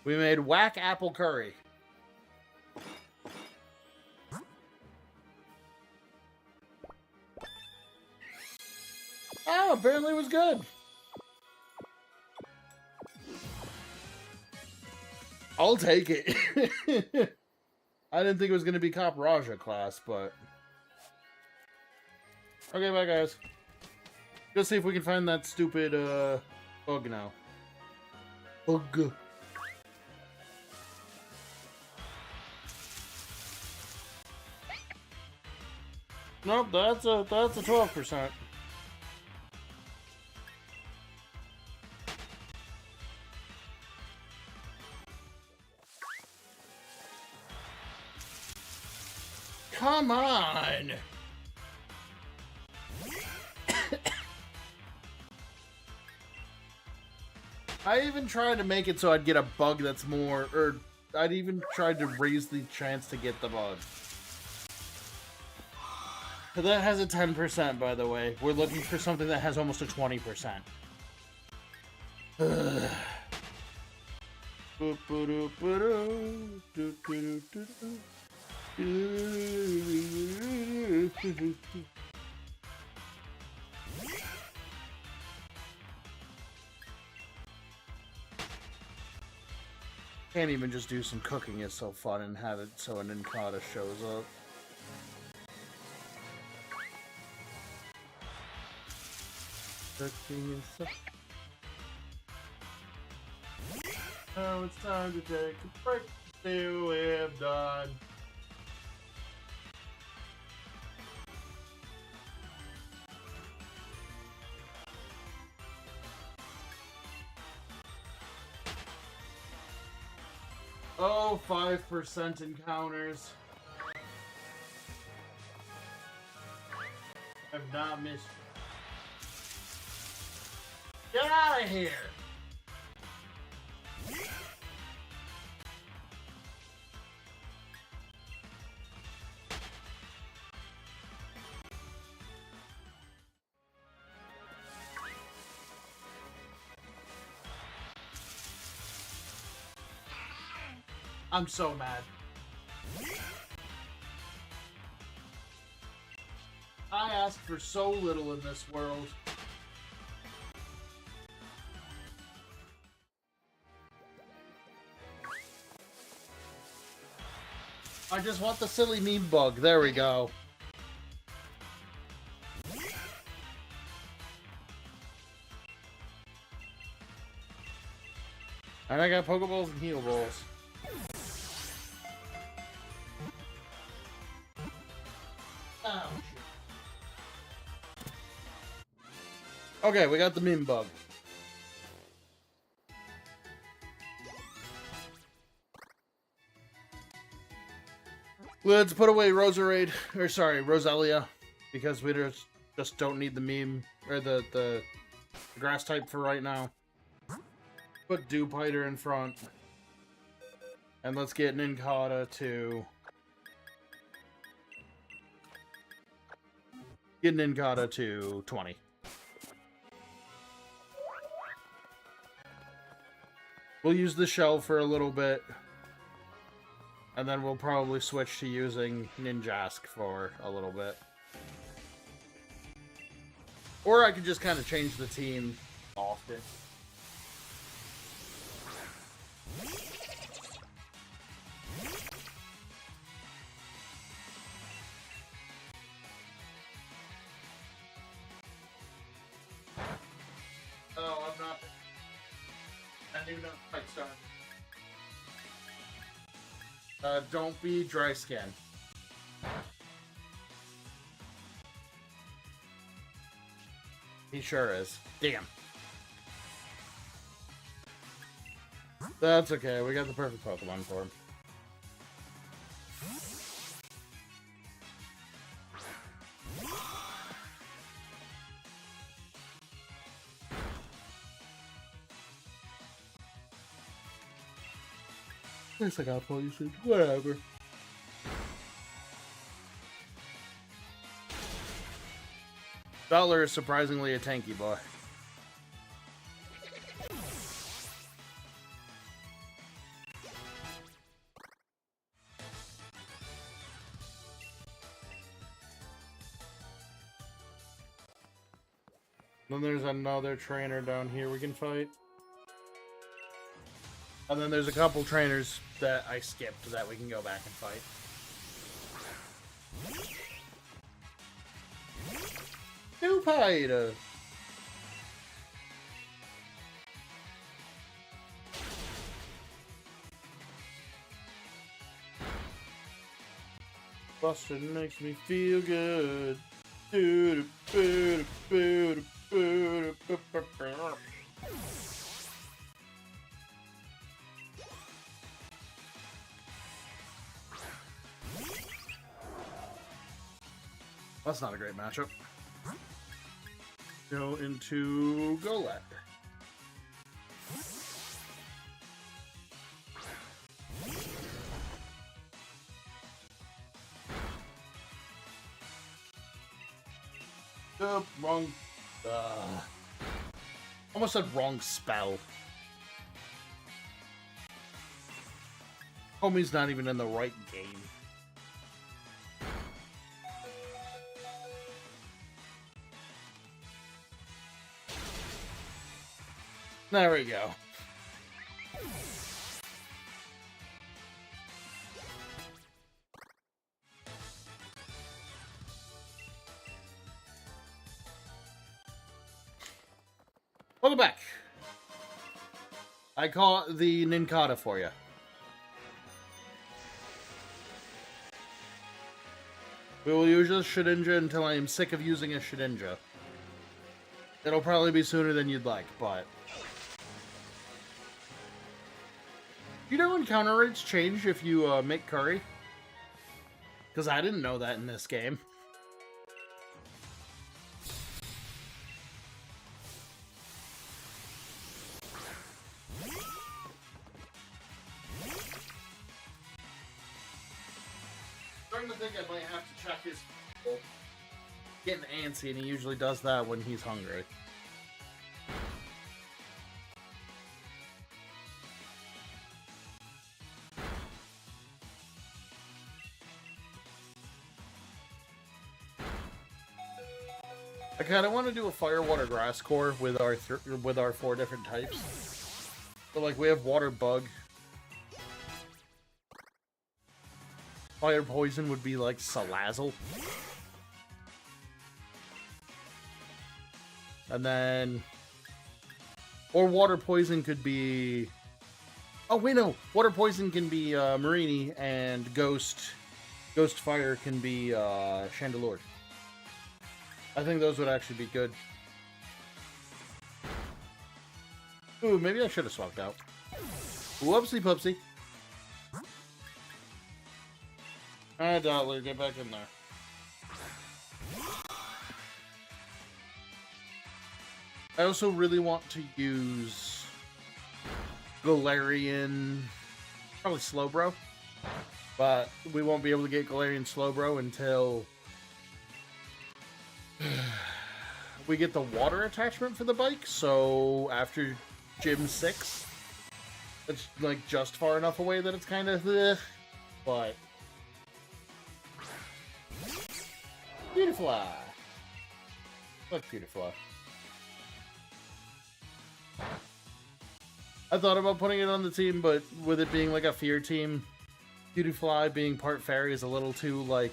S1: We made whack apple curry. Oh, apparently it was good. I'll take it. I didn't think it was going to be Cop Raja class, but... Okay, bye, guys. Go see if we can find that stupid, bug now. Bug. Nope, that's a 12%. Come on! I even tried to make it so I'd get a bug that's more, or I'd even tried to raise the chance to get the bug. But that has a 10%, by the way. We're looking for something that has almost a 20%. Can't even just do some cooking, it's so fun, and have it so an Incada shows up. Cooking is so... Now it's time to take a break. See what we've done. Oh, 5% encounters. I've not missed. Get out of here! I'm so mad. I asked for so little in this world. I just want the silly meme bug. There we go. And I got Pokeballs and Heal Balls. Okay, we got the meme bug. Let's put away Roserade, or sorry, Roselia, because we just don't need the meme, or the grass type for right now. Put Dewpider in front. And let's get Nincada to... Get Nincada to 20. We'll use the shell for a little bit. And then we'll probably switch to using Ninjask for a little bit. Or I could just kind of change the team often. Oh, I'm not... I knew not Fight Star. Don't be dry skin. He sure is. Damn. That's okay, we got the perfect Pokemon for him. At least I got poison. Whatever. Dollar is surprisingly a tanky boy. Then there's another trainer down here we can fight. And then there's a couple trainers that I skipped that we can go back and fight. Stupid! Busted makes me feel good. That's not a great matchup. Go into Golett. Wrong. Almost said wrong spell. Homie's not even in the right game. There we go. Welcome back. I caught the Nincada for you. We will use a Shedinja until I am sick of using a Shedinja. It'll probably be sooner than you'd like, but... You know encounter rates change if you make curry? Because I didn't know that in this game. Starting to think I might have to check his... Getting antsy, and he usually does that when he's hungry. I kind of want to do a fire, water, grass core with our 4 different types. So like we have water bug. Fire poison would be like Salazzle. And then... Or water poison could be... Oh, wait, no! Water poison can be Marini, and Ghost Fire can be Chandelure. I think those would actually be good. Ooh, maybe I should have swapped out. Whoopsie pupsie. Alright, Dollar, get back in there. I also really want to use Galarian, probably Slowbro, but we won't be able to get Galarian Slowbro until we get the water attachment for the bike, so after Gym 6. It's like just far enough away that it's kind of but Beautifly. Look, Beautifly. I thought about putting it on the team, but with it being like a fear team, Beautifly being part fairy is a little too, like,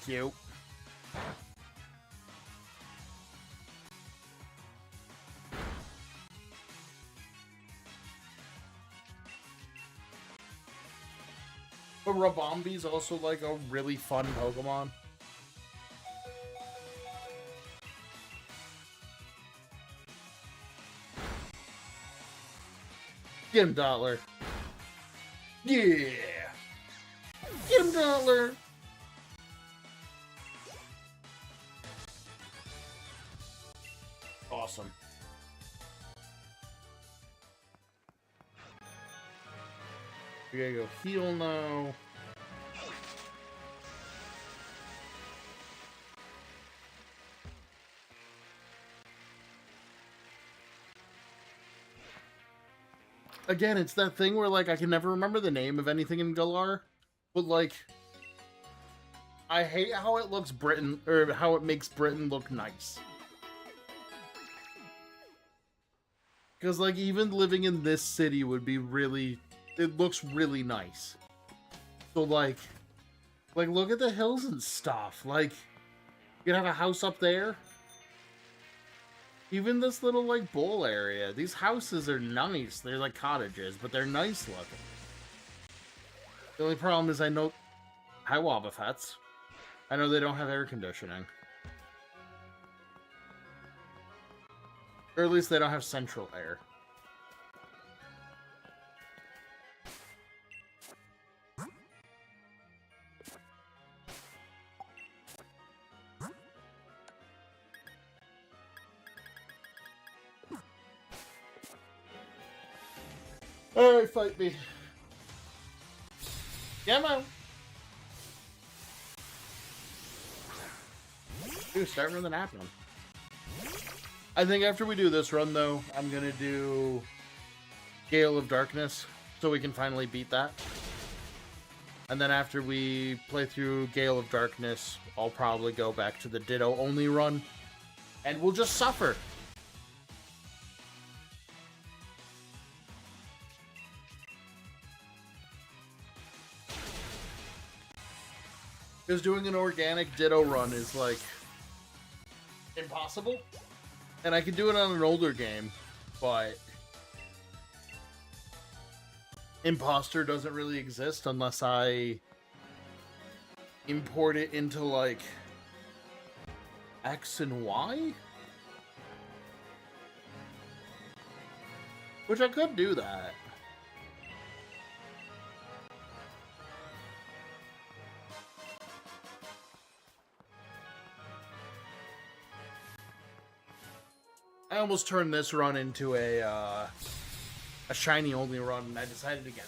S1: cute. But Rabombi's also like a really fun Pokemon. Get him, Dollar. Yeah! Get him, Dollar! Awesome. We gotta go heal now. again, it's that thing where, like, I can never remember the name of anything in Galar, but, like, I hate how it looks Britain, or how it makes Britain look nice. Because, like, even living in this city would be really, it looks really nice. So, like, look at the hills and stuff. Like, you can have a house up there. Even this little, like, bowl area. These houses are nice. They're like cottages, but they're nice looking. The only problem is I know... Hi, Wobbuffets. I know they don't have air conditioning. Or at least they don't have central air. Alright, fight me. Come on. Dude, start with an app one. I think after we do this run, though, I'm gonna do Gale of Darkness, so we can finally beat that. And then after we play through Gale of Darkness, I'll probably go back to the Ditto only run, and we'll just suffer. Because doing an organic Ditto run is, like, impossible. And I can do it on an older game, but Imposter doesn't really exist unless I import it into, like, X and Y? Which I could do that. I almost turned this run into a shiny only run, and I decided again.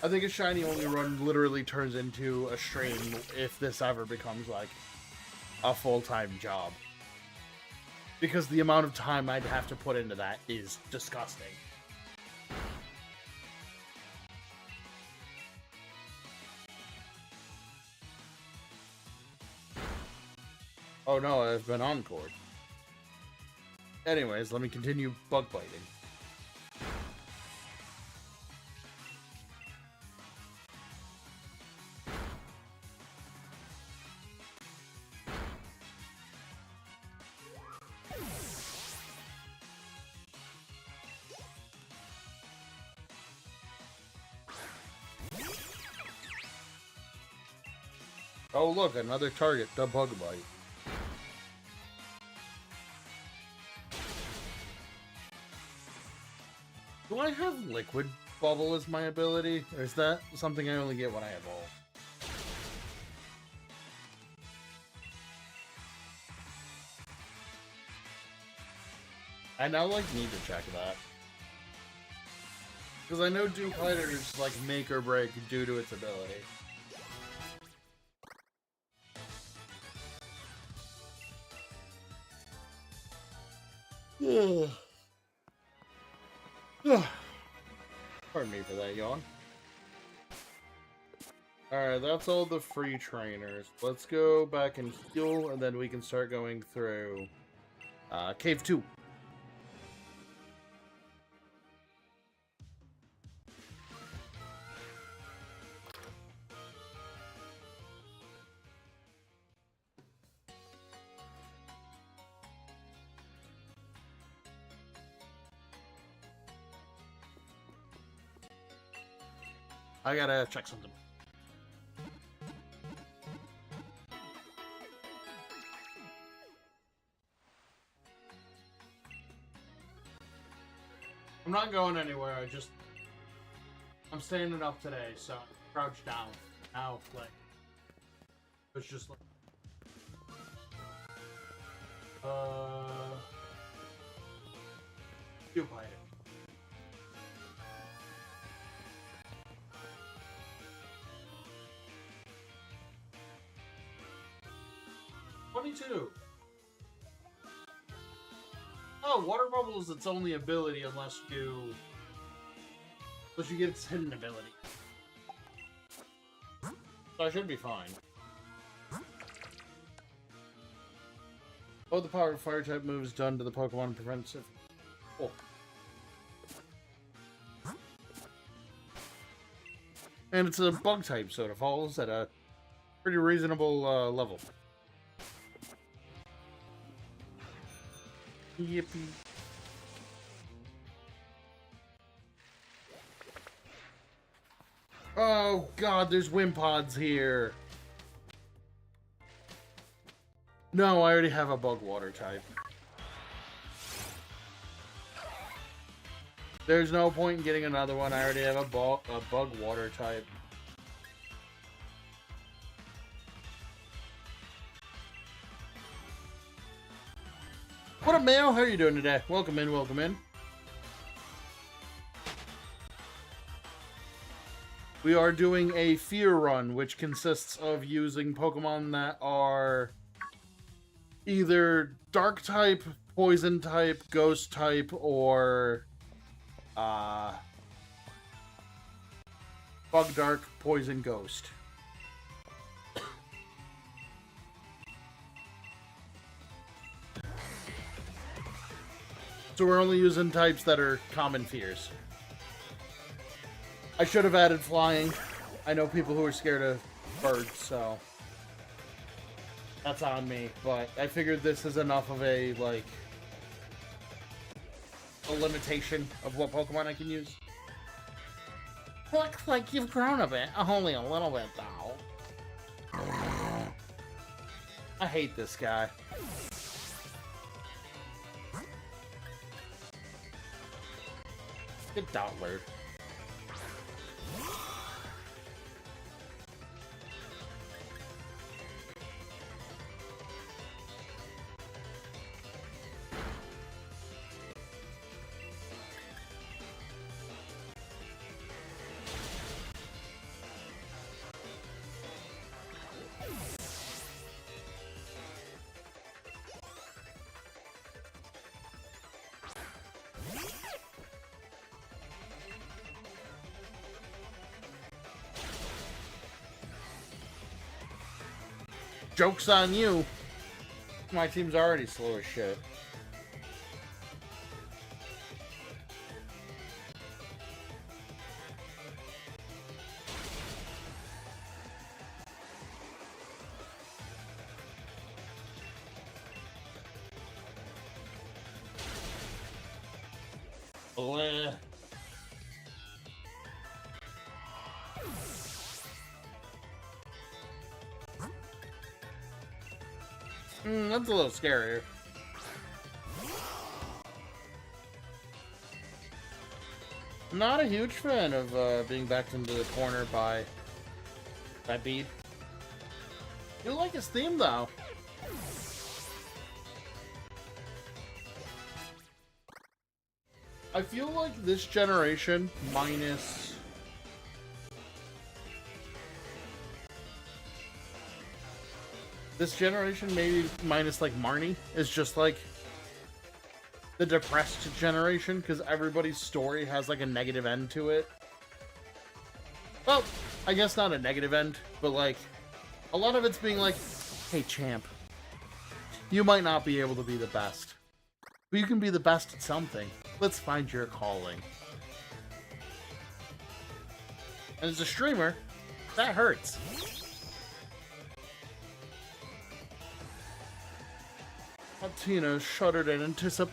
S1: I think a shiny only run literally turns into a stream if this ever becomes, like, a full-time job. Because the amount of time I'd have to put into that is disgusting. Oh no, I've been encored. Anyways, let me continue bug biting. Oh look, another target, the bug bite. Do I have Liquid Bubble as my ability? Or is that something I only get when I evolve? I now, like, need to check that. Because I know Doom Fighter is, like, make or break due to its ability. Pardon me for that yawn. Alright, that's all the free trainers. Let's go back and heal, and then we can start going through Cave 2. I gotta check something. I'm not going anywhere, I'm standing up today, so crouch down. Now, like, it's just like, you fight it. 22. Oh, Water Bubble is its only ability unless you get its hidden ability. So I should be fine. Oh, the power of fire type moves done to the Pokemon prevents it. Oh. And it's a bug type, so it falls at a pretty reasonable level. Yippee. Oh god, there's Wimpods here. No, I already have a bug water type. There's no point in getting another one. I already have a bug water type. What up, Mayo? How are you doing today? Welcome in, welcome in. We are doing a fear run, which consists of using Pokemon that are either dark type, poison type, ghost type, or bug dark, poison ghost. So we're only using types that are common fears. I should have added flying. I know people who are scared of birds, so that's on me. But I figured this is enough of a, like, a limitation of what Pokemon I can use.
S2: Looks like you've grown a bit. Only a little bit, though.
S1: I hate this guy. Good Dottler. Joke's on you. My team's already slow as shit. Bleh. That's a little scarier. Not a huge fan of being backed into the corner by Bede. You like his theme though. I feel like this generation minus maybe minus like Marnie is just like the depressed generation because everybody's story has like a negative end to it. Well, I guess not a negative end, but like a lot of it's being like, hey champ, you might not be able to be the best, but you can be the best at something. Let's find your calling. And as a streamer, that hurts. Tina shuddered in anticipation.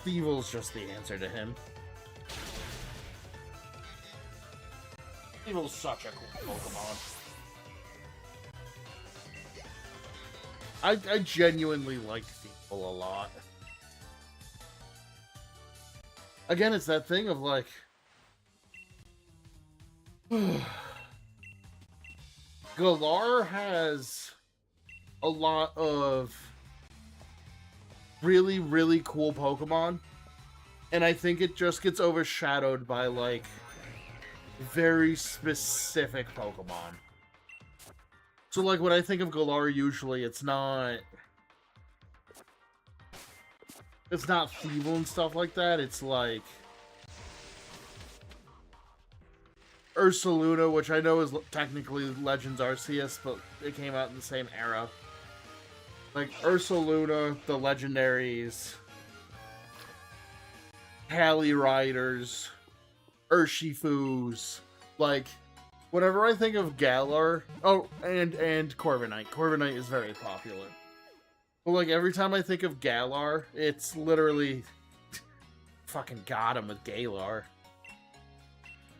S1: Thievul's just the answer to him. Thievul's such a cool Pokemon. I genuinely like Thievul a lot. Again, it's that thing of like... Galar has a lot of really, really cool Pokemon And I think it just gets overshadowed by, like, very specific Pokemon. So, like, when I think of Galar, usually it's not Feeble and stuff like that. It's, like, Ursaluna, which I know is technically Legends Arceus, but it came out in the same era. Like, Ursaluna, the Legendaries, Halley Riders, Urshifus, like, whenever I think of Galar, oh, and Corviknight. Corviknight is very popular. But, like, every time I think of Galar, it's literally fucking got him with Galar.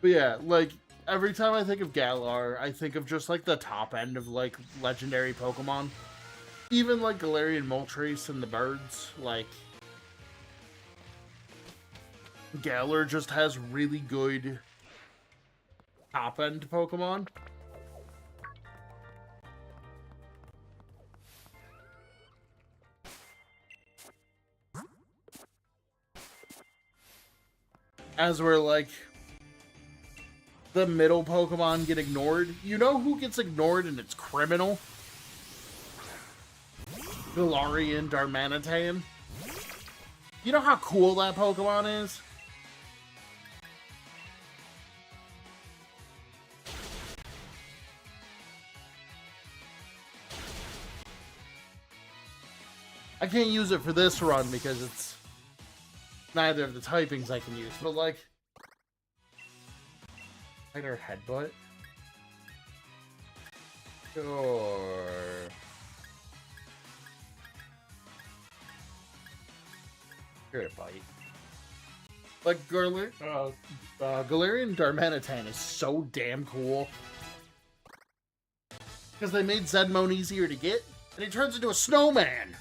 S1: But yeah, like, every time I think of Galar, I think of just, like, the top end of, like, legendary Pokemon. Even, like, Galarian Moltres and the birds, like, Galar just has really good top-end Pokemon. As we're, like, the middle Pokemon get ignored. You know who gets ignored and it's criminal? Galarian Darmanitan. You know how cool that Pokemon is? I can't use it for this run because it's neither of the typings I can use, but like... Spider Headbutt? Sure... Here to bite. Like, Galarian Darmanitan is so damn cool. Because they made Zedmone easier to get, and he turns into a snowman!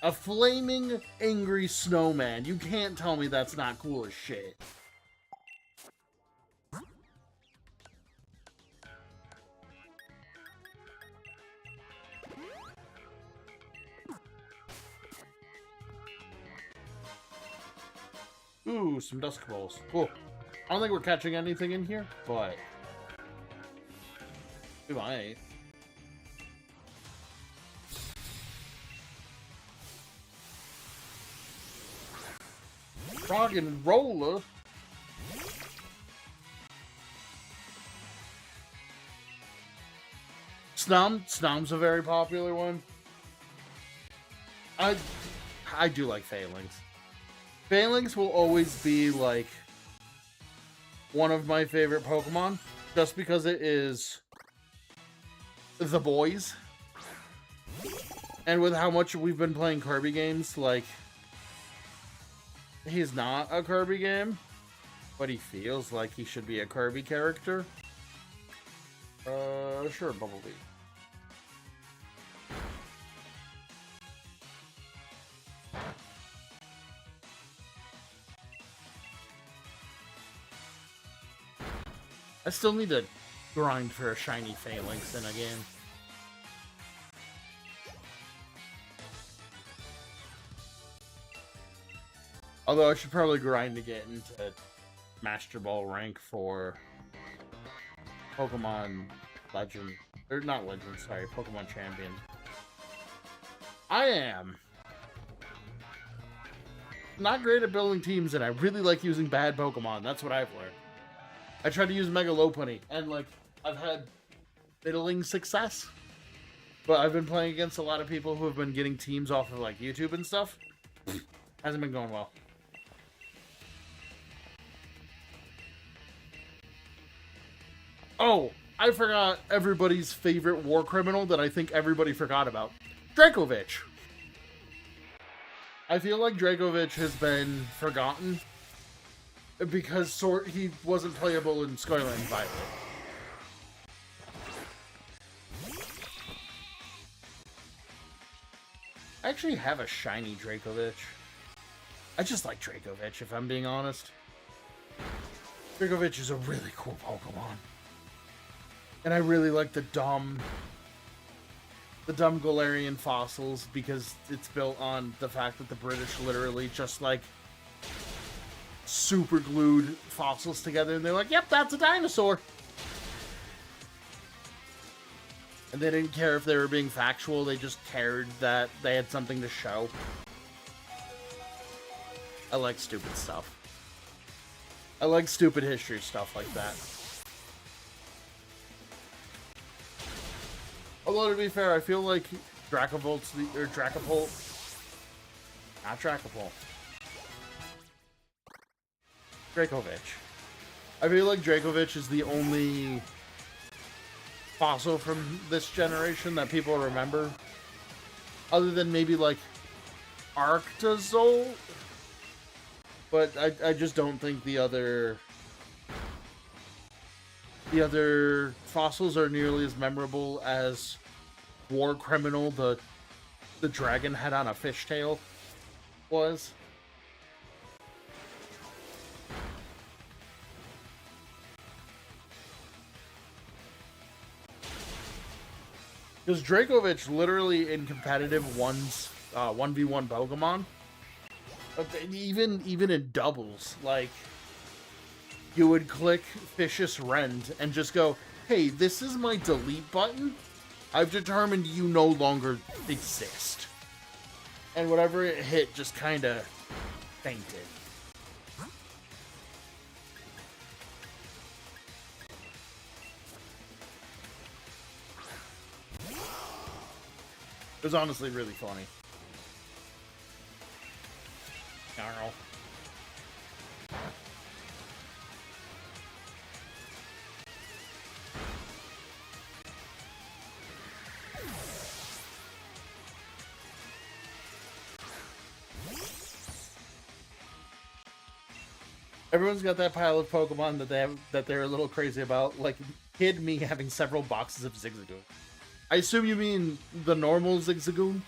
S1: A flaming, angry snowman. You can't tell me that's not cool as shit. Ooh, some Dusk Balls. Cool. I don't think we're catching anything in here, but... we might. Frog and Roller? Snom's a very popular one. I do like Phalanx. Phalanx will always be, like, one of my favorite Pokemon, just because it is the boys. And with how much we've been playing Kirby games, like, he's not a Kirby game, but he feels like he should be a Kirby character. Sure, Bumblebee. I still need to grind for a shiny Phalanx in a game. Although I should probably grind to get into Master Ball rank for Pokemon Legend. Or not Legend, sorry, Pokemon Champion. I am not great at building teams, and I really like using bad Pokemon. That's what I've learned. I tried to use Mega Lopunny, and, like, I've had middling success. But I've been playing against a lot of people who have been getting teams off of, like, YouTube and stuff. Hasn't been going well. Oh, I forgot everybody's favorite war criminal that I think everybody forgot about. Dracovic. I feel like Dracovic has been forgotten because he wasn't playable in Skyline Violet. I actually have a shiny Dracovic. I just like Dracovic, if I'm being honest. Dracovic is a really cool Pokemon. And I really like the dumb Galarian fossils because it's built on the fact that the British literally just, like, super glued fossils together, and they're like, yep, that's a dinosaur. And they didn't care if they were being factual, they just cared that they had something to show. I like stupid stuff. I like stupid history stuff like that. Although, to be fair, I feel like Dracovolt's the... or Dracopult... Not Dracopult. Dracovic. I feel like Dracovic is the only fossil from this generation that people remember. Other than maybe, like, Arctozolt. But I just don't think the other fossils are nearly as memorable as War Criminal, the dragon head on a fishtail, was. Because Dracovic literally in competitive 1v1 Pokemon, even in doubles, like, you would click Vicious Rend and just go, hey, this is my delete button. I've determined you no longer exist. And whatever it hit just kind of fainted. It was honestly really funny. Snarl. Everyone's got that pile of Pokemon that they're a little crazy about, like Kid me having several boxes of Zigzagoon. I assume you mean the normal Zigzagoon?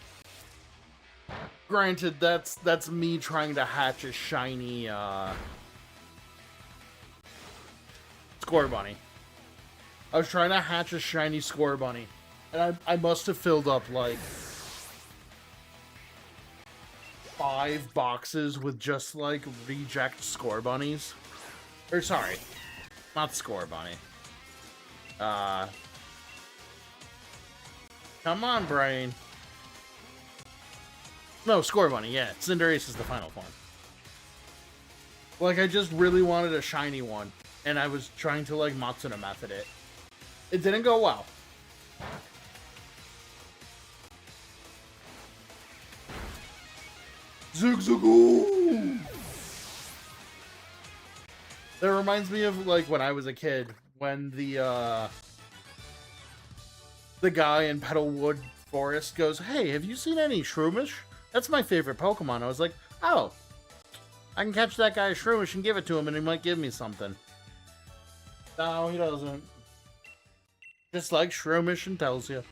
S1: Granted, that's me trying to hatch a shiny Scorbunny. I was trying to hatch a shiny Scorbunny, and I must have filled up like 5 boxes with just like reject Scorbunnies. Or sorry, not Scorbunny. Come on, brain. No, Scorbunny, yeah. Cinderace is the final form. Like, I just really wanted a shiny one, and I was trying to, like, Matsuno method it. It didn't go well. Zigzagoon! That reminds me of, like, when I was a kid, when the guy in Petalwood Forest goes, hey, have you seen any Shroomish? That's my favorite Pokemon. I was like, oh, I can catch that guy Shroomish and give it to him and he might give me something. No, he doesn't. Just like Shroomish and tells you.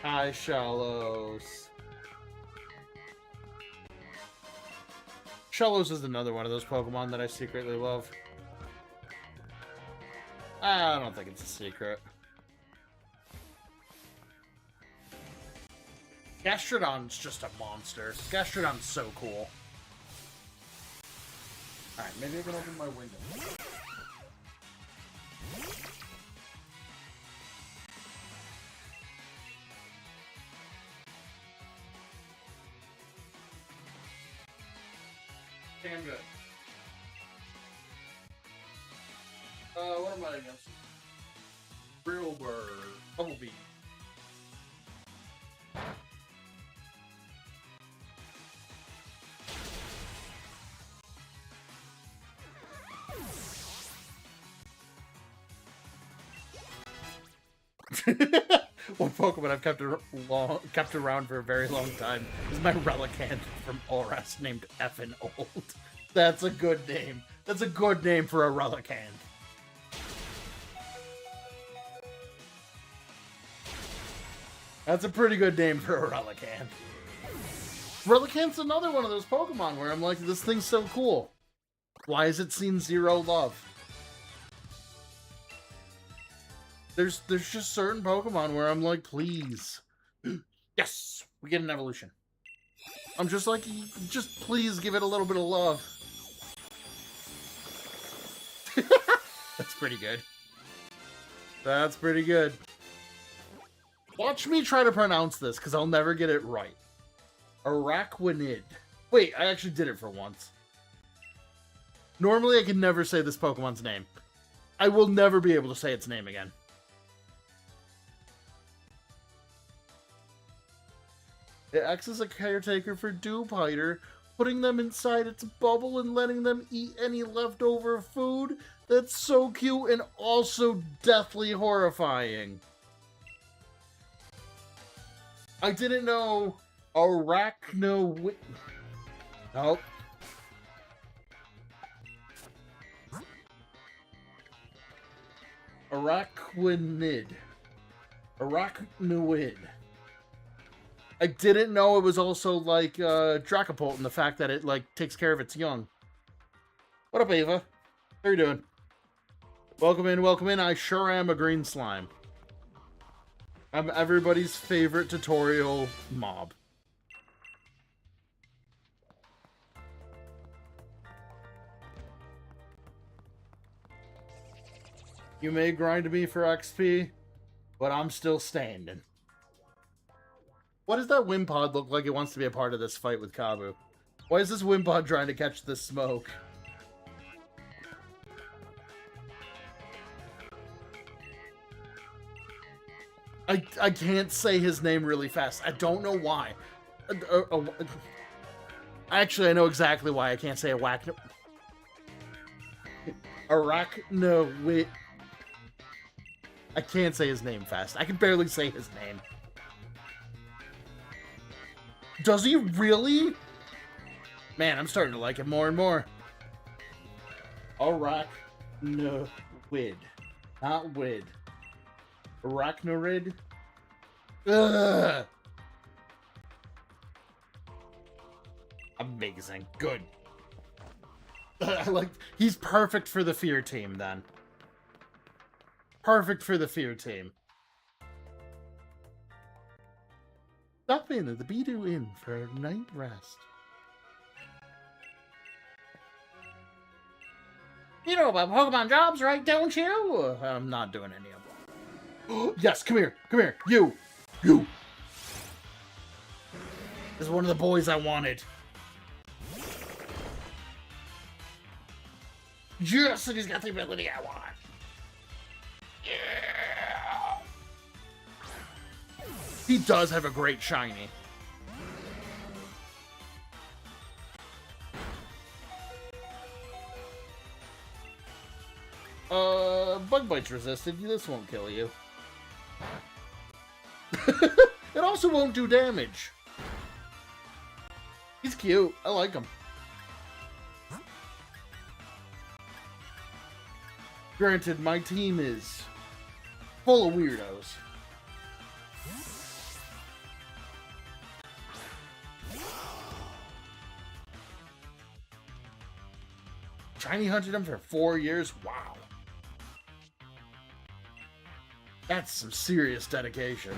S1: Hi, Shallows. Shallows is another one of those Pokemon that I secretly love. I don't think it's a secret. Gastrodon's just a monster. Gastrodon's so cool. Alright, maybe I can open my window. I think I'm good. What am I against? Real Bird. Bumblebee. One Pokemon I've kept around for a very long time is my Relicanth from Oras named Effin' Old. That's a good name. That's a good name for a Relicanth. That's a pretty good name for a Relicanth. Relicanth's another one of those Pokemon where I'm like, this thing's so cool. Why has it seen 0 love? There's just certain Pokemon where I'm like, please. Yes! We get an evolution. I'm just like, just please give it a little bit of love. That's pretty good. That's pretty good. Watch me try to pronounce this, because I'll never get it right. Araquanid. Wait, I actually did it for once. Normally I can never say this Pokemon's name. I will never be able to say its name again. It acts as a caretaker for Dewpider, putting them inside its bubble and letting them eat any leftover food. That's so cute and also deathly horrifying. I didn't know Arachno... Nope. Araquanid. Arachnoid. I didn't know it was also like Dracopult in the fact that it like takes care of its young. What up, Ava? How you doing? Welcome in, welcome in. I sure am a green slime. I'm everybody's favorite tutorial mob. You may grind me for XP, but I'm still standing. What does that Wimpod look like it wants to be a part of this fight with Kabu? Why is this Wimpod trying to catch the smoke? I can't say his name really fast. I don't know why. Actually, I know exactly why I can't say Arachnoid. I can't say his name fast. I can barely say his name. Does he really? Man, I'm starting to like it more and more. Arachnoid. Not wid. Arachnoid. Ugh. Amazing. Good. I like. He's perfect for the Fear team, then. Perfect for the Fear team. Stop in at the Bidoof Inn for a night rest.
S2: You know about Pokemon jobs, right, don't you?
S1: I'm not doing any of them. Yes, come here. Come here. You. You. This is one of the boys I wanted.
S2: Yes, and he's got the ability I want.
S1: Yeah. He does have a great shiny. Bug Bite's resisted. This won't kill you. It also won't do damage. He's cute. I like him. Granted, my team is full of weirdos. Shiny hunted him for 4 years? Wow. That's some serious dedication.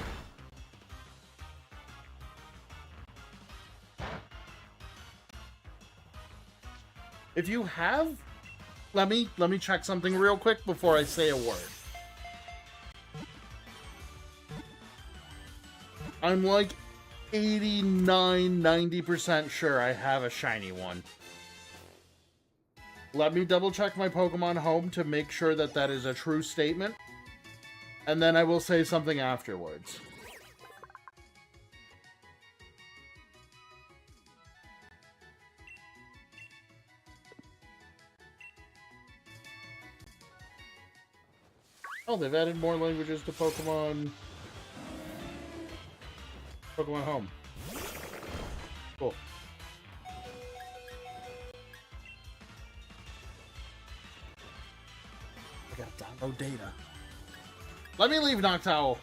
S1: If you have... Let me check something real quick before I say a word. I'm like 89-90% sure I have a shiny one. Let me double check my Pokemon Home to make sure that that is a true statement. And then I will say something afterwards. Oh, they've added more languages to Pokemon Home. Cool. I gotta download data. Let me leave, Noctowl.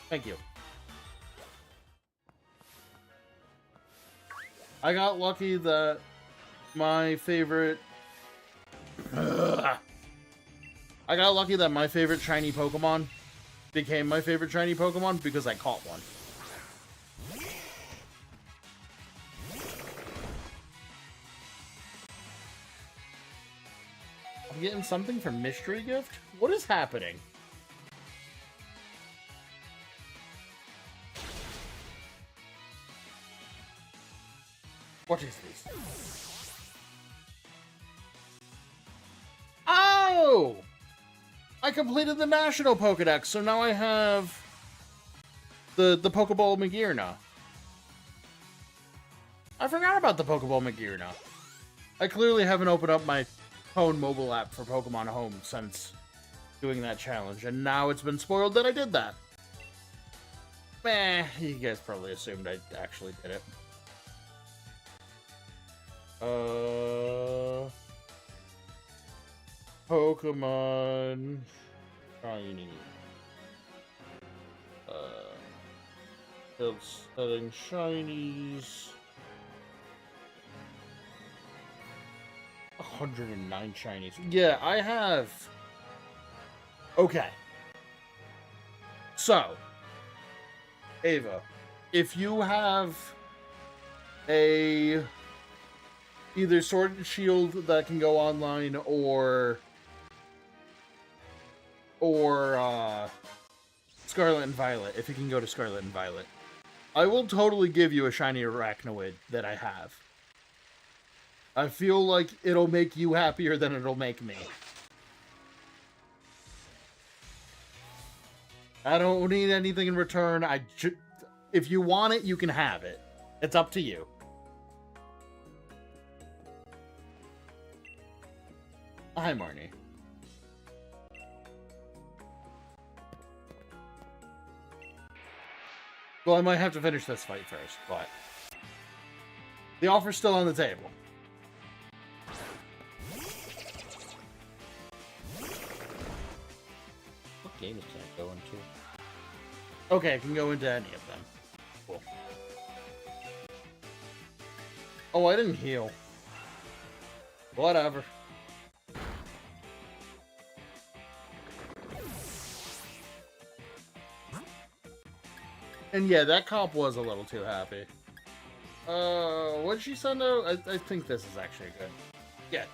S1: Thank you. I got lucky that my favorite... Ugh. I got lucky that my favorite shiny Pokemon became my favorite shiny Pokemon because I caught one. I'm getting something from Mystery Gift? What is happening? What is this? Oh! I completed the National Pokedex, so now I have the Pokeball Magearna. I forgot about the Pokeball Magearna. I clearly haven't opened up my phone mobile app for Pokemon Home since doing that challenge, and now it's been spoiled that I did that. Meh, you guys probably assumed I actually did it. Pokemon Shiny. It's setting shinies. 109 shinies. Yeah, I have. Okay. So, Ava, if you have a either Sword and Shield that can go online or Scarlet and Violet, if you can go to Scarlet and Violet, I will totally give you a shiny Arachnoid that I have. I feel like it'll make you happier than it'll make me. I don't need anything in return. If you want it, you can have it. It's up to you. Hi, Marnie. Well, I might have to finish this fight first, but the offer's still on the table.
S2: What games can I go into?
S1: Okay, I can go into any of them. Cool. Oh, I didn't heal. Whatever. And yeah, that comp was a little too happy. What'd she send out? I think this is actually good. Yeah,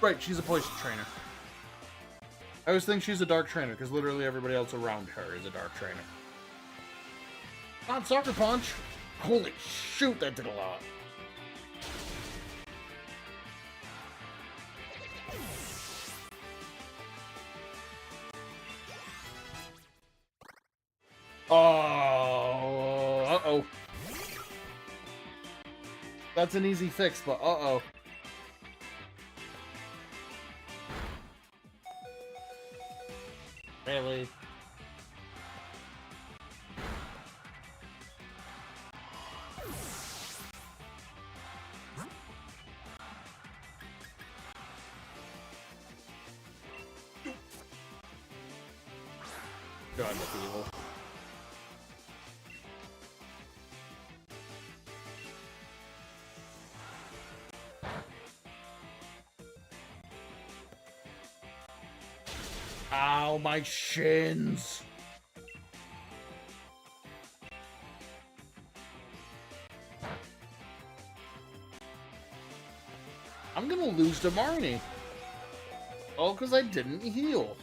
S1: right, she's a poison trainer. I always think she's a dark trainer, because literally everybody else around her is a dark trainer. On Sucker Punch! Holy shoot, that did a lot. Oh, uh-oh. That's an easy fix, but uh-oh. Really? God, that's evil. Ow, my shins. I'm gonna lose to Marnie. All because I didn't heal.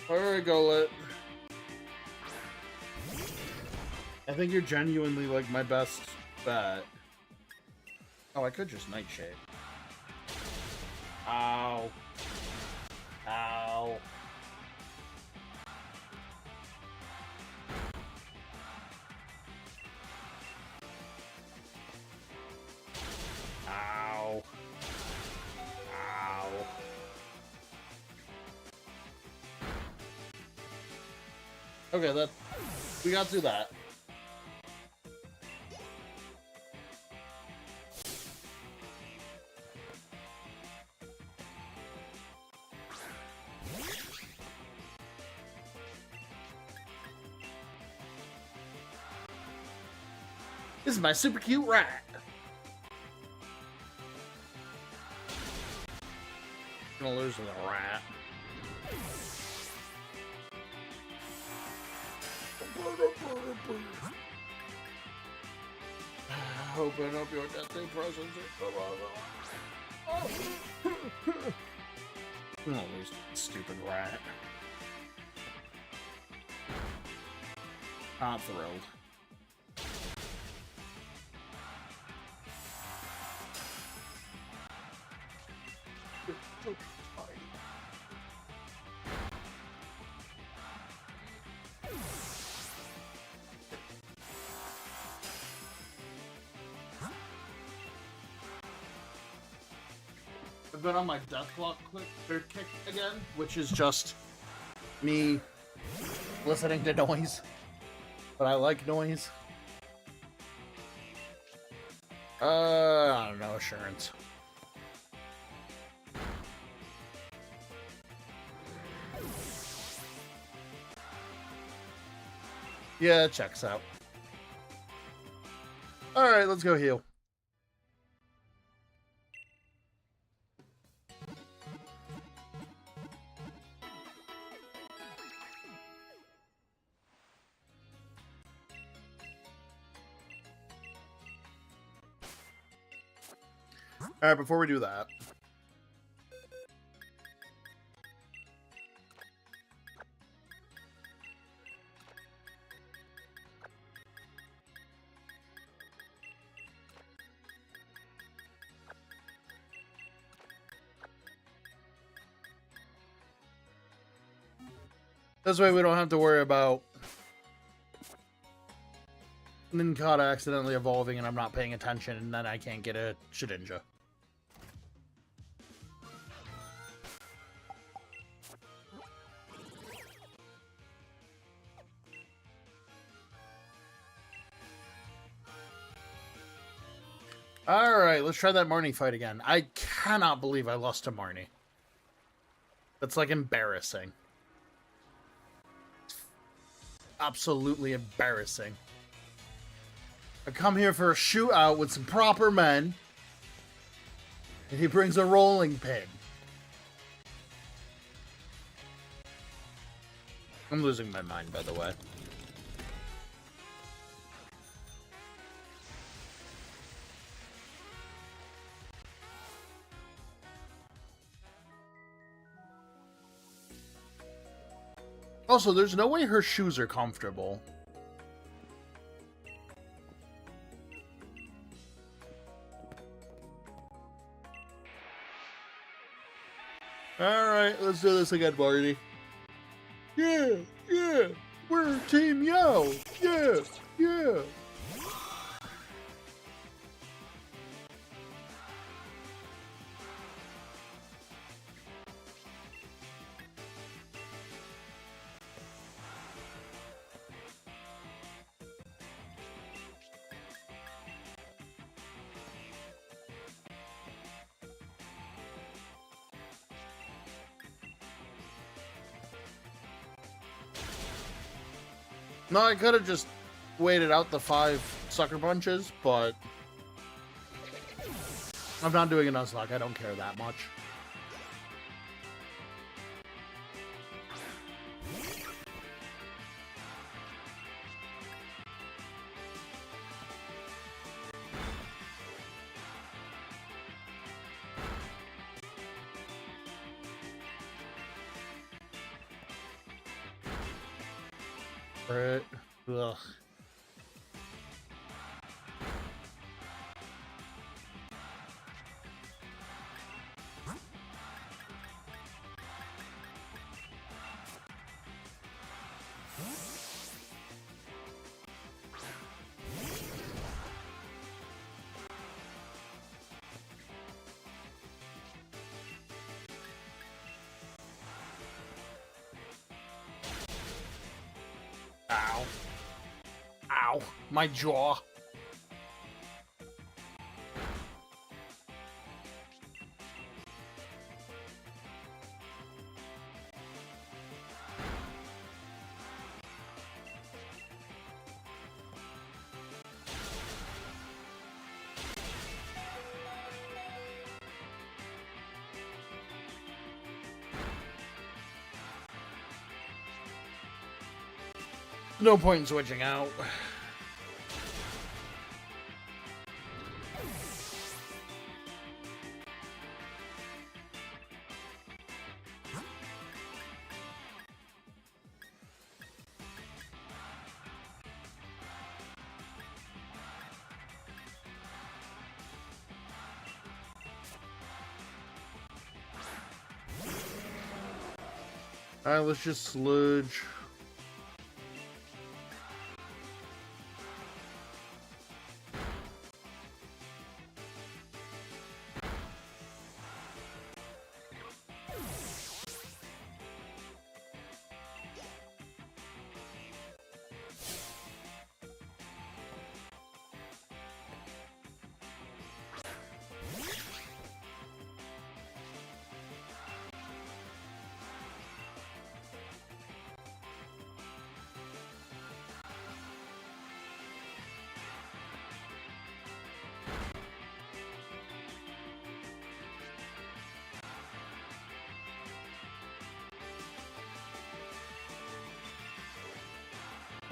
S1: Alright, Golett. I think you're genuinely like my best bet. Oh, I could just Nightshade. Ow. Ow. Ow. Ow. Okay, we got through that. This is my super cute rat. I'm gonna lose to the rat. Open up your deathly presents. Oh, lose stupid rat. Not thrilled. I've been on my death clock kick again, which is just me listening to noise. But I like noise. I don't know, assurance. Yeah, it checks out. Alright, let's go heal. Alright, before we do that. This way we don't have to worry about Nincada accidentally evolving and I'm not paying attention and then I can't get a Shedinja. Alright, let's try that Marnie fight again. I cannot believe I lost to Marnie. That's like embarrassing. Absolutely embarrassing. I come here for a shootout with some proper men, and he brings a rolling pin. I'm losing my mind, by the way. Also, there's no way her shoes are comfortable. Alright, let's do this again, Marty. Yeah, yeah, we're Team Yo. Yeah, yeah. No, I could have just waited out the 5 sucker punches, but I'm not doing a Nuzlocke. I don't care that much. Right. Ugh. Ow. Ow. My jaw. No point in switching out. Alright, let's just sludge.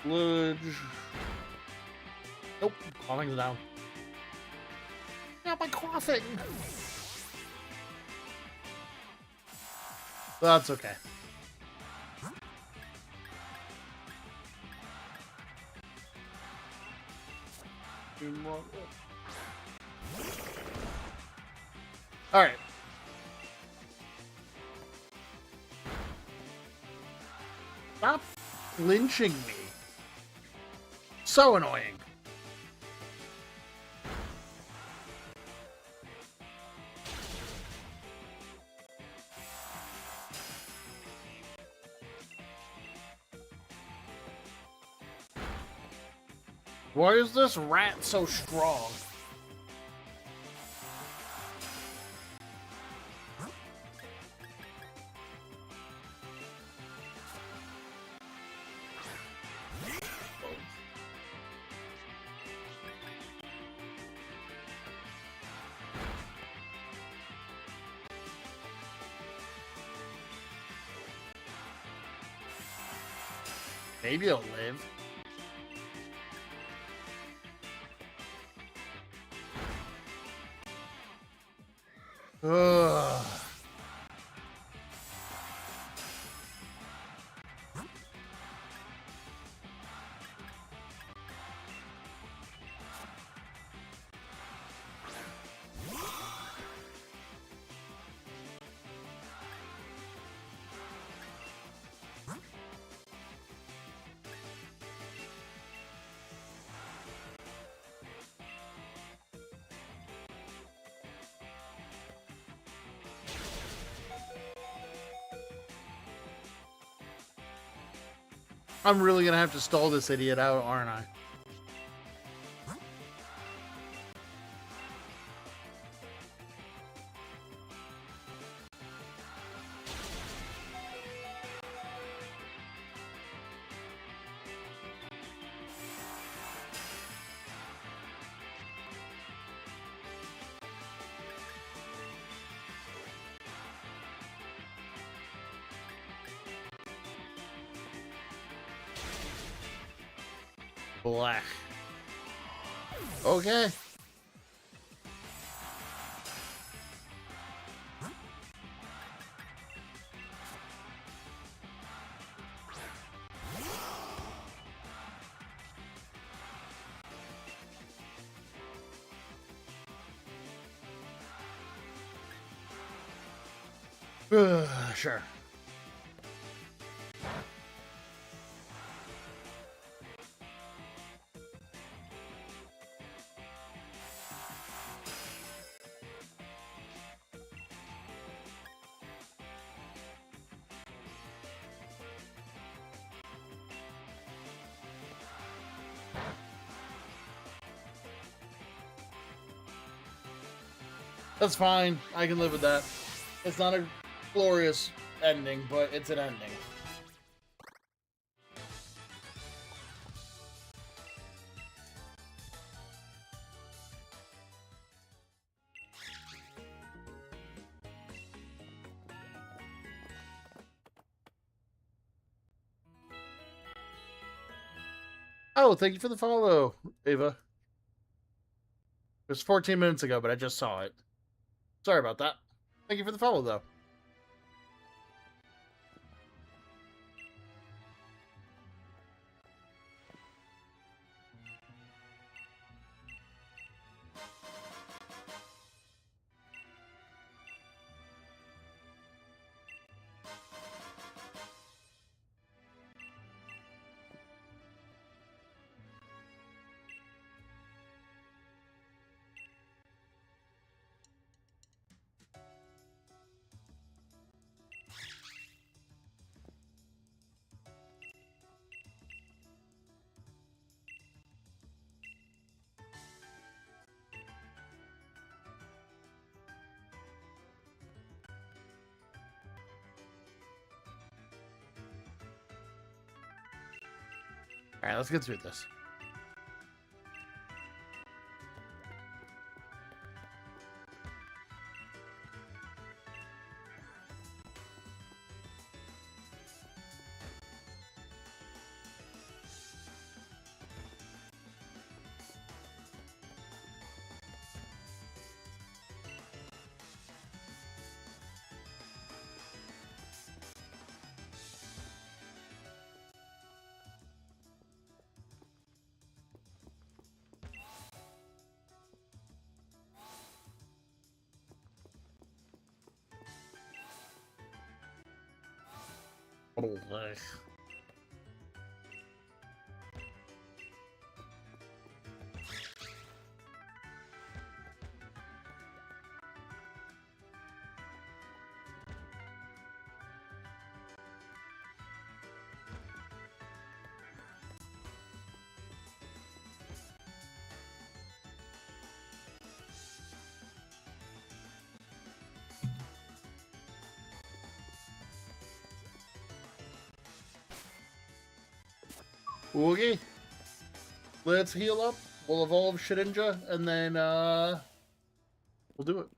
S1: Sludge. Nope, calming's down. Not by coughing. That's okay. All right. Stop lynching me. So annoying. Why is this rat so strong? Maybe it'll live. Ugh. I'm really gonna have to stall this idiot out, aren't I? Black. Okay. Sure. That's fine. I can live with that. It's not a glorious ending, but it's an ending. Oh, thank you for the follow, Ava. It was 14 minutes ago, but I just saw it. Sorry about that. Thank you for the follow, though. All right, let's get through this. Oh, Woogie, let's heal up. We'll evolve Shedinja, and then we'll do it.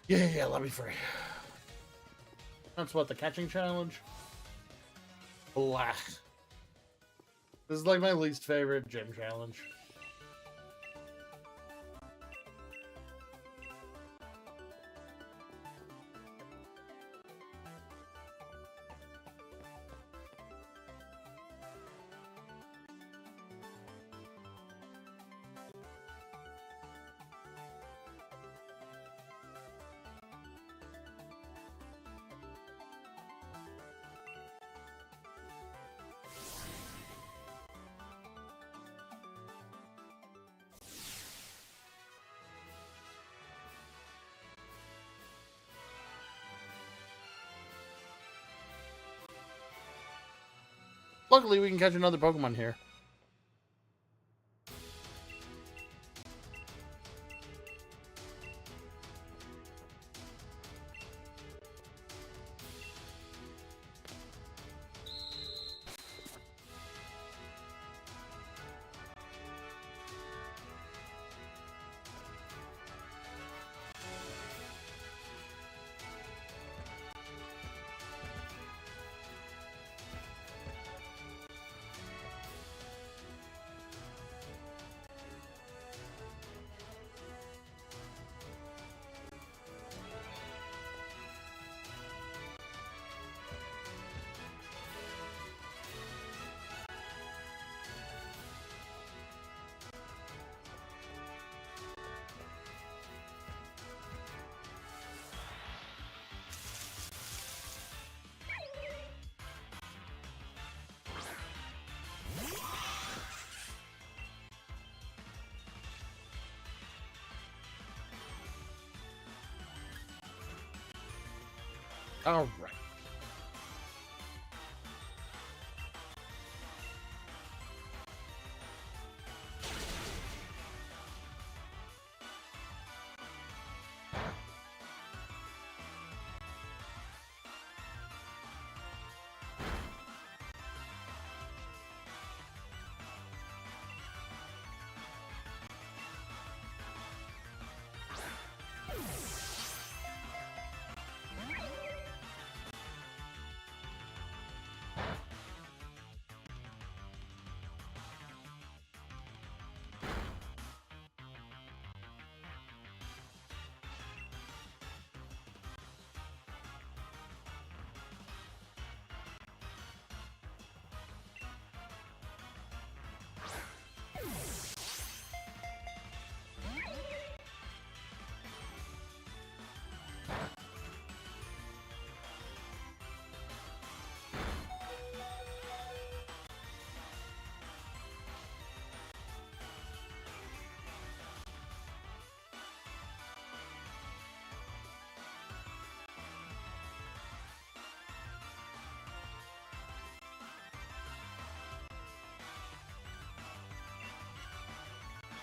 S1: Yeah, let me free. That's what, the catching challenge? Blah. This is like my least favorite gym challenge. Luckily, we can catch another Pokemon here. All right.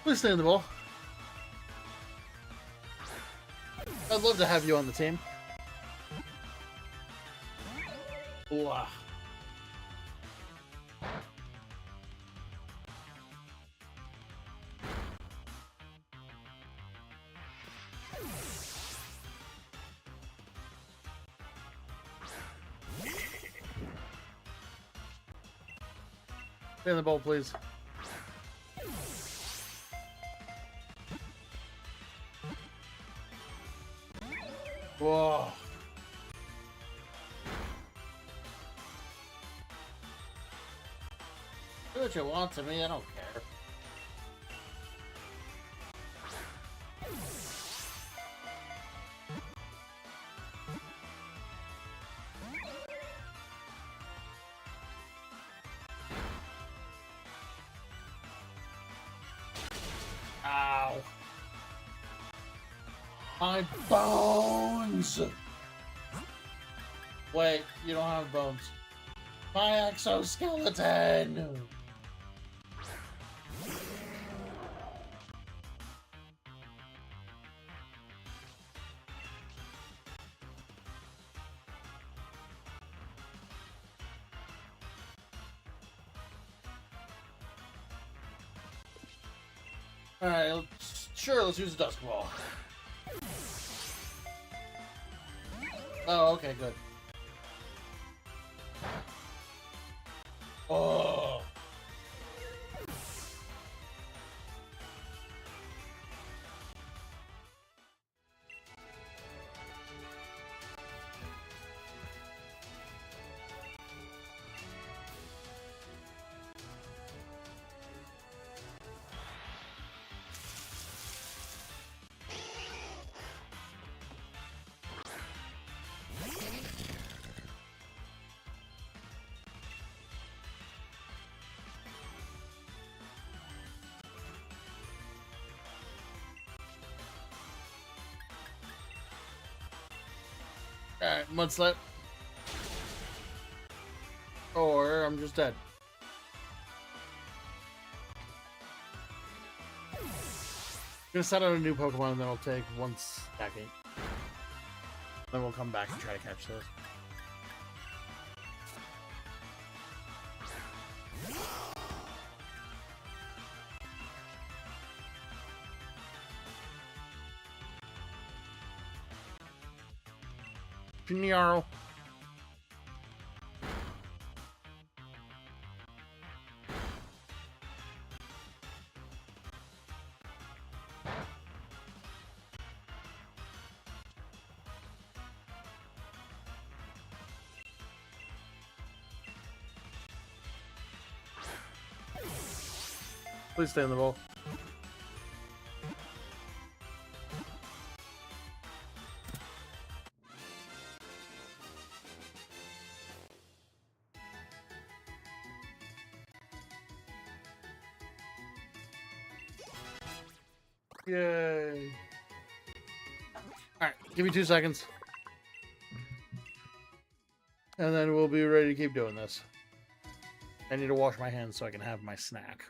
S1: Please stay in the ball. I'd love to have you on the team. Wow. Stay in the ball, please. Whoa.
S2: Do what you want to me, I don't care. Ow. My bones! Wait, you don't have bones. My exoskeleton! Alright, let's use the Dusk Ball. Oh, okay, good. Oh. Alright, Mudslap. Or I'm just dead. I'm gonna set out a new Pokemon and then I'll take one second. Then we'll come back and try to catch those. Pinaro. Please stay in the ball. Yay. Alright, give me 2 seconds. and then we'll be ready to keep doing this. I need to wash my hands so I can have my snack.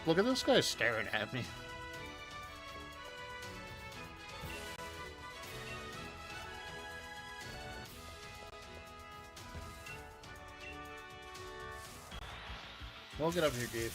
S2: Look at this guy staring at me. Well, get up here, Gabe.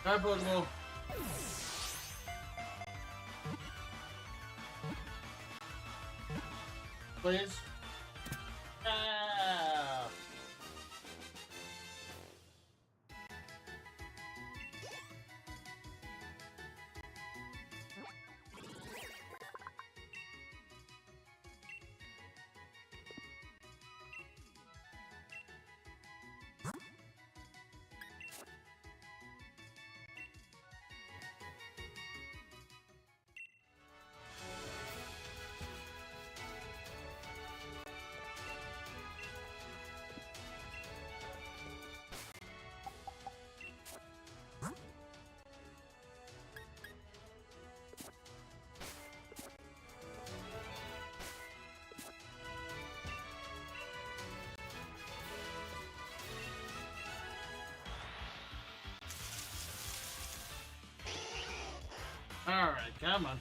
S2: Hi, Pokeball. Please. Ah. All right, come on.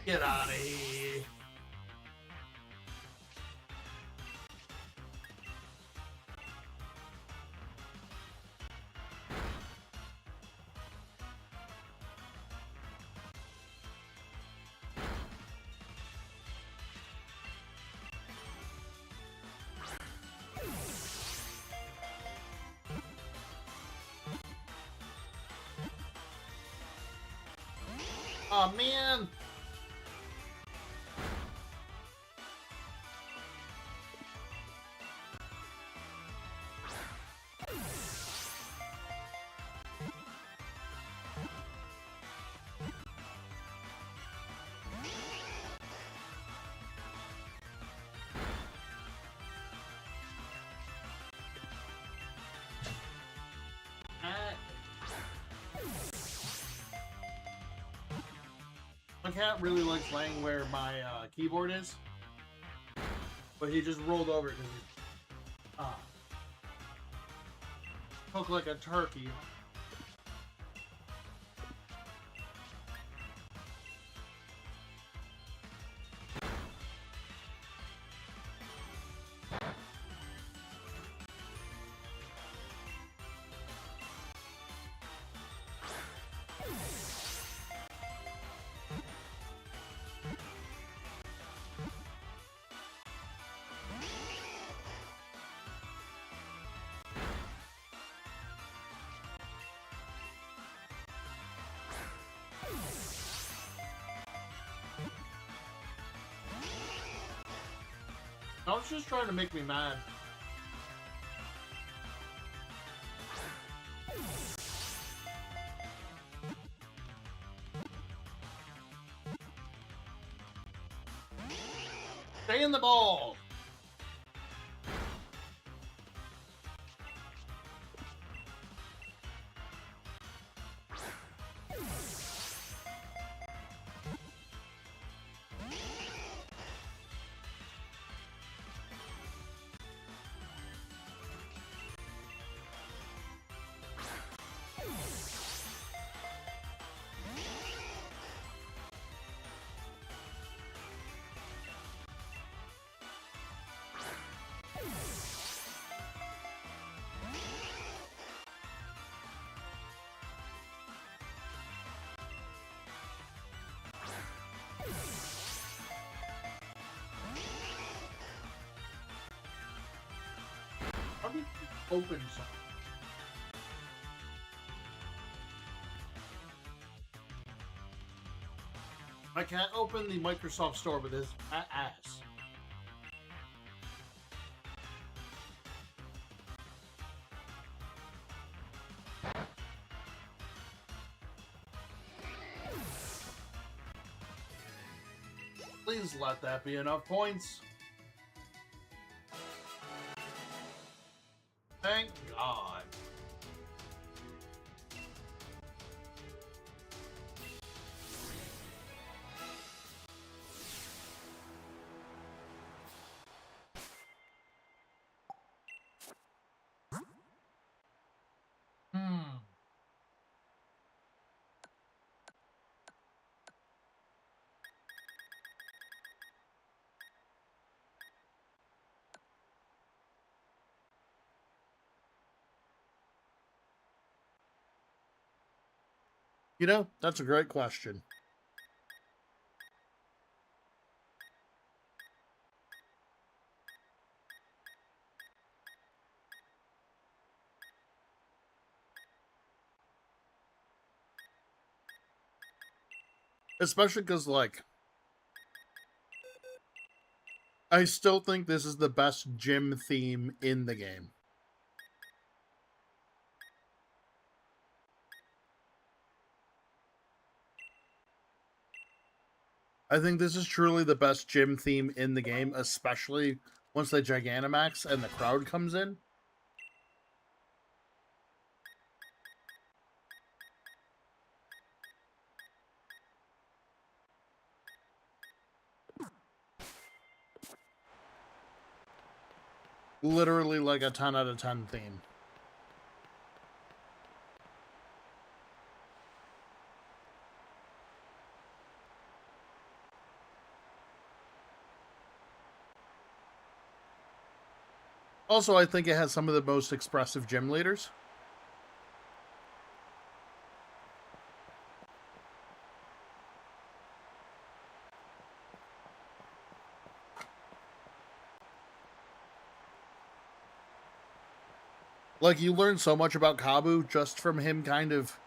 S2: Get out of here. Oh man. My cat really likes laying where my keyboard is, but he just rolled over because he cooked like a turkey. I was just trying to make me mad. Stay in the ball. How do you open something? I can't open the Microsoft Store with his ass. Please let that be enough points. Thank God.
S1: You know, that's a great question. Especially because, like, I still think this is the best gym theme in the game. I think this is truly the best gym theme in the game, especially once the Gigantamax and the crowd comes in. Literally like a 10 out of 10 theme. Also, I think it has some of the most expressive gym leaders. Like, you learn so much about Kabu just from him kind of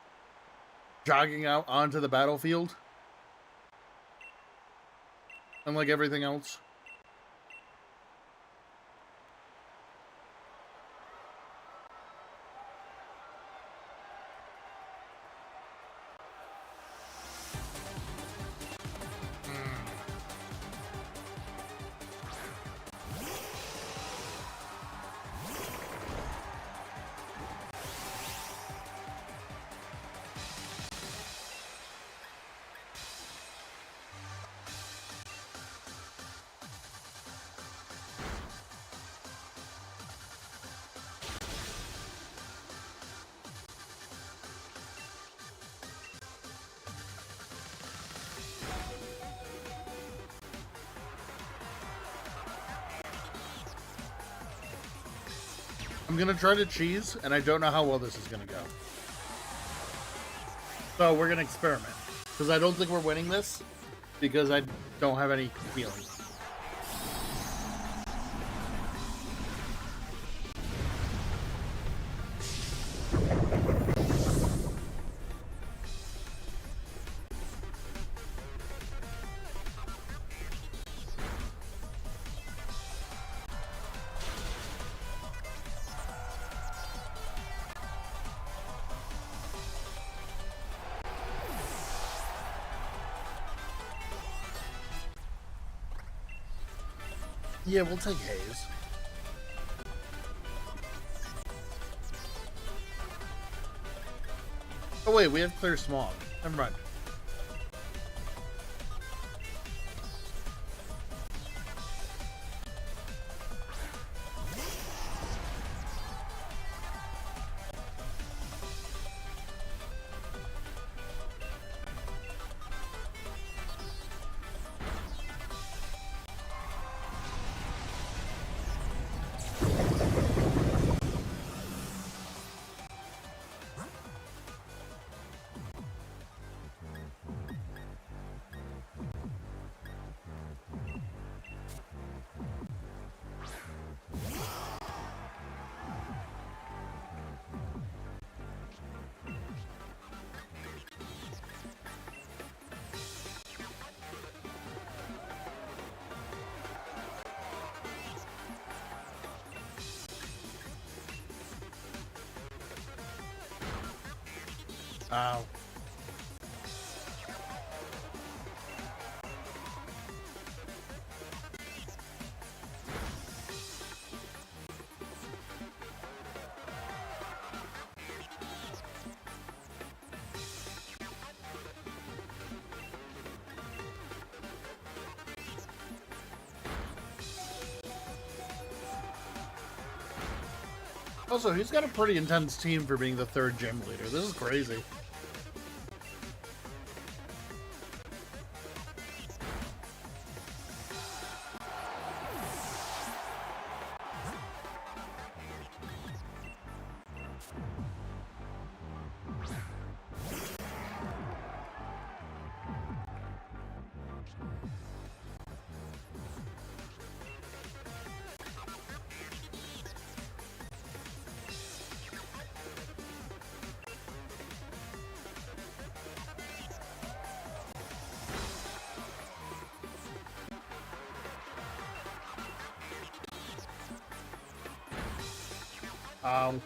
S1: jogging out onto the battlefield. And like everything else. I'm gonna try to cheese, and I don't know how well this is gonna go. So we're gonna experiment. Because I don't think we're winning this, because I don't have any feeling.
S2: Yeah, we'll take Haze. Oh wait, we have Clear Smog. Never mind. Ow. Also, he's got a pretty intense team for being the third gym leader. This is crazy. Um,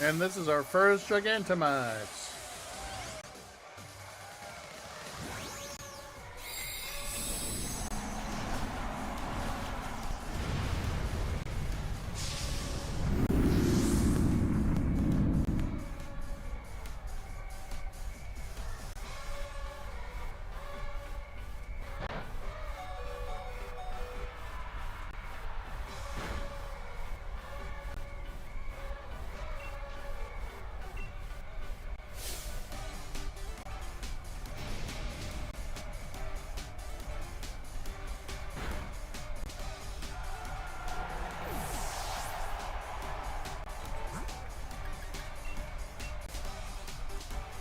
S2: and this is our first Gigantamax.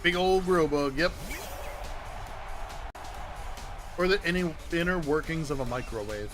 S2: Big old Growbug, yep. Or the inner workings of a microwave.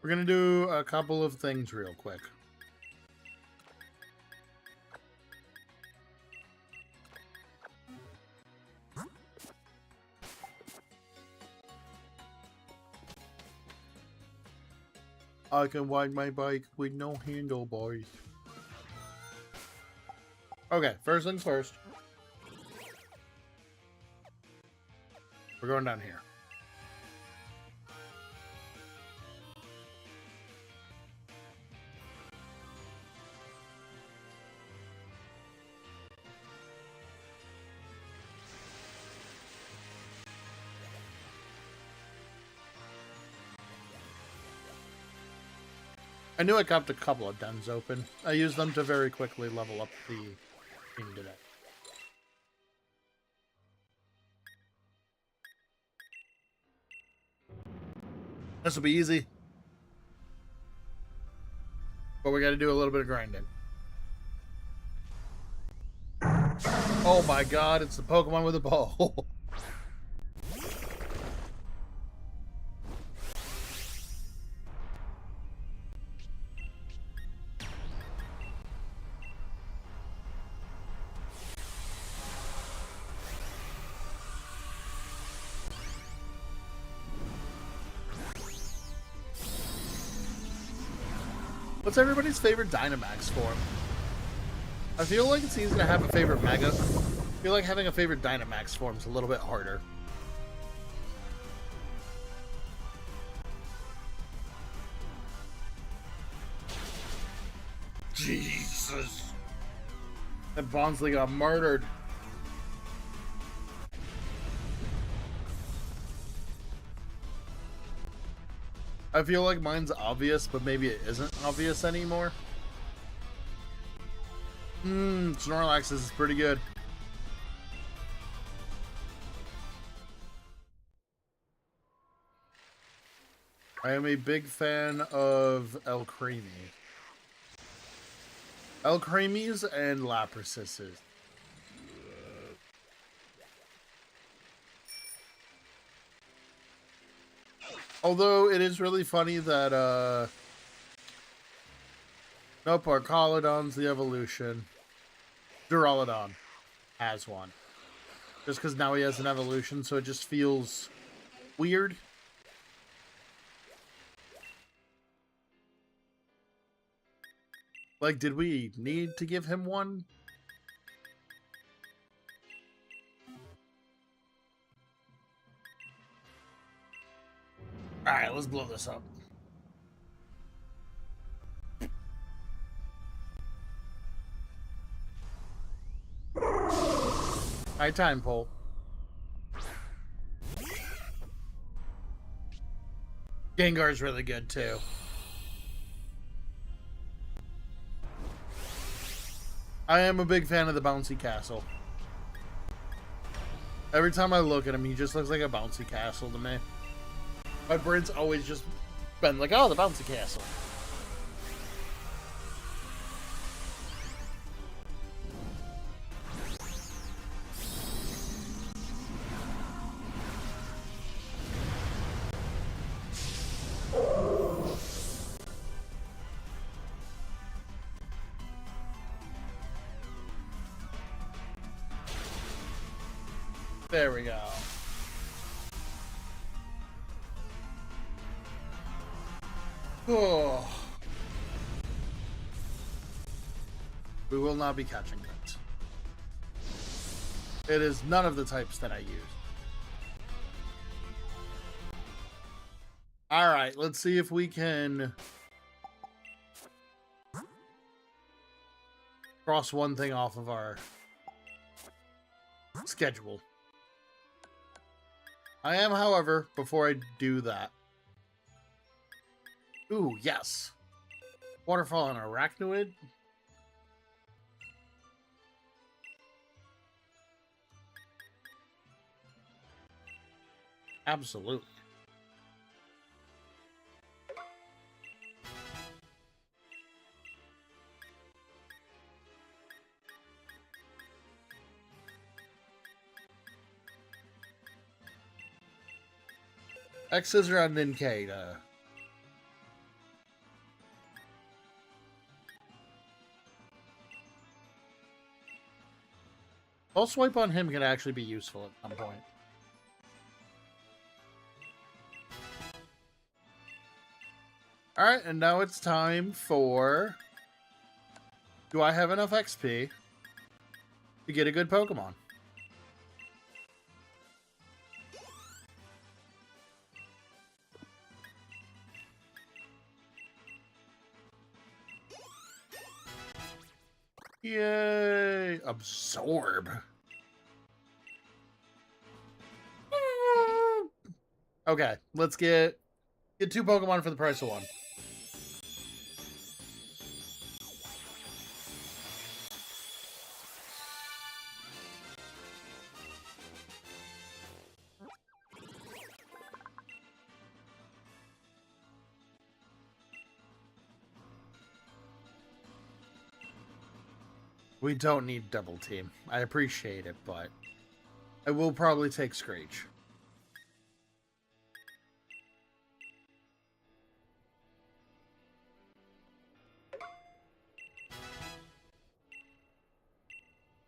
S2: We're gonna do a couple of things real quick. I can ride my bike with no handlebars. Okay, first things first. We're going down here.
S1: I knew I kept a couple of dens open. I used them to very quickly level up the team today. This will be easy. But we gotta do a little bit of grinding. Oh my god, it's the Pokemon with a bow. What's everybody's favorite Dynamax form? I feel like it's easy to have a favorite Mega. I feel like having a favorite Dynamax form is a little bit harder. Jesus. That Bonsly got murdered. I feel like mine's obvious, but maybe it isn't obvious anymore. Snorlax is pretty good. I am a big fan of Alcremie. Alcremies and Laprases. Although it is really funny that, nope, Arcaladon's the evolution. Duraludon has one. Just because now he has an evolution, so it just feels weird. Like, did we need to give him one? Alright, let's blow this up. Alright, time pull. Gengar's really good too. I am a big fan of the bouncy castle. Every time I look at him, he just looks like a bouncy castle to me. My brain's always just been like, oh, the bouncy castle. There we go. Oh. We will not be catching it. It is none of the types that I use. Alright, let's see if we can cross one thing off of our schedule. I am, however, before I do that. Ooh, yes. Waterfall and Arachnoid. Absolutely. X-Scissor on Nincada. I'll swipe on him can actually be useful at some point. Alright, and now it's time for... Do I have enough XP to get a good Pokemon? Yay! Absorb. Okay, let's get two Pokemon for the price of one. We don't need double team. I appreciate it, but I will probably take Screech.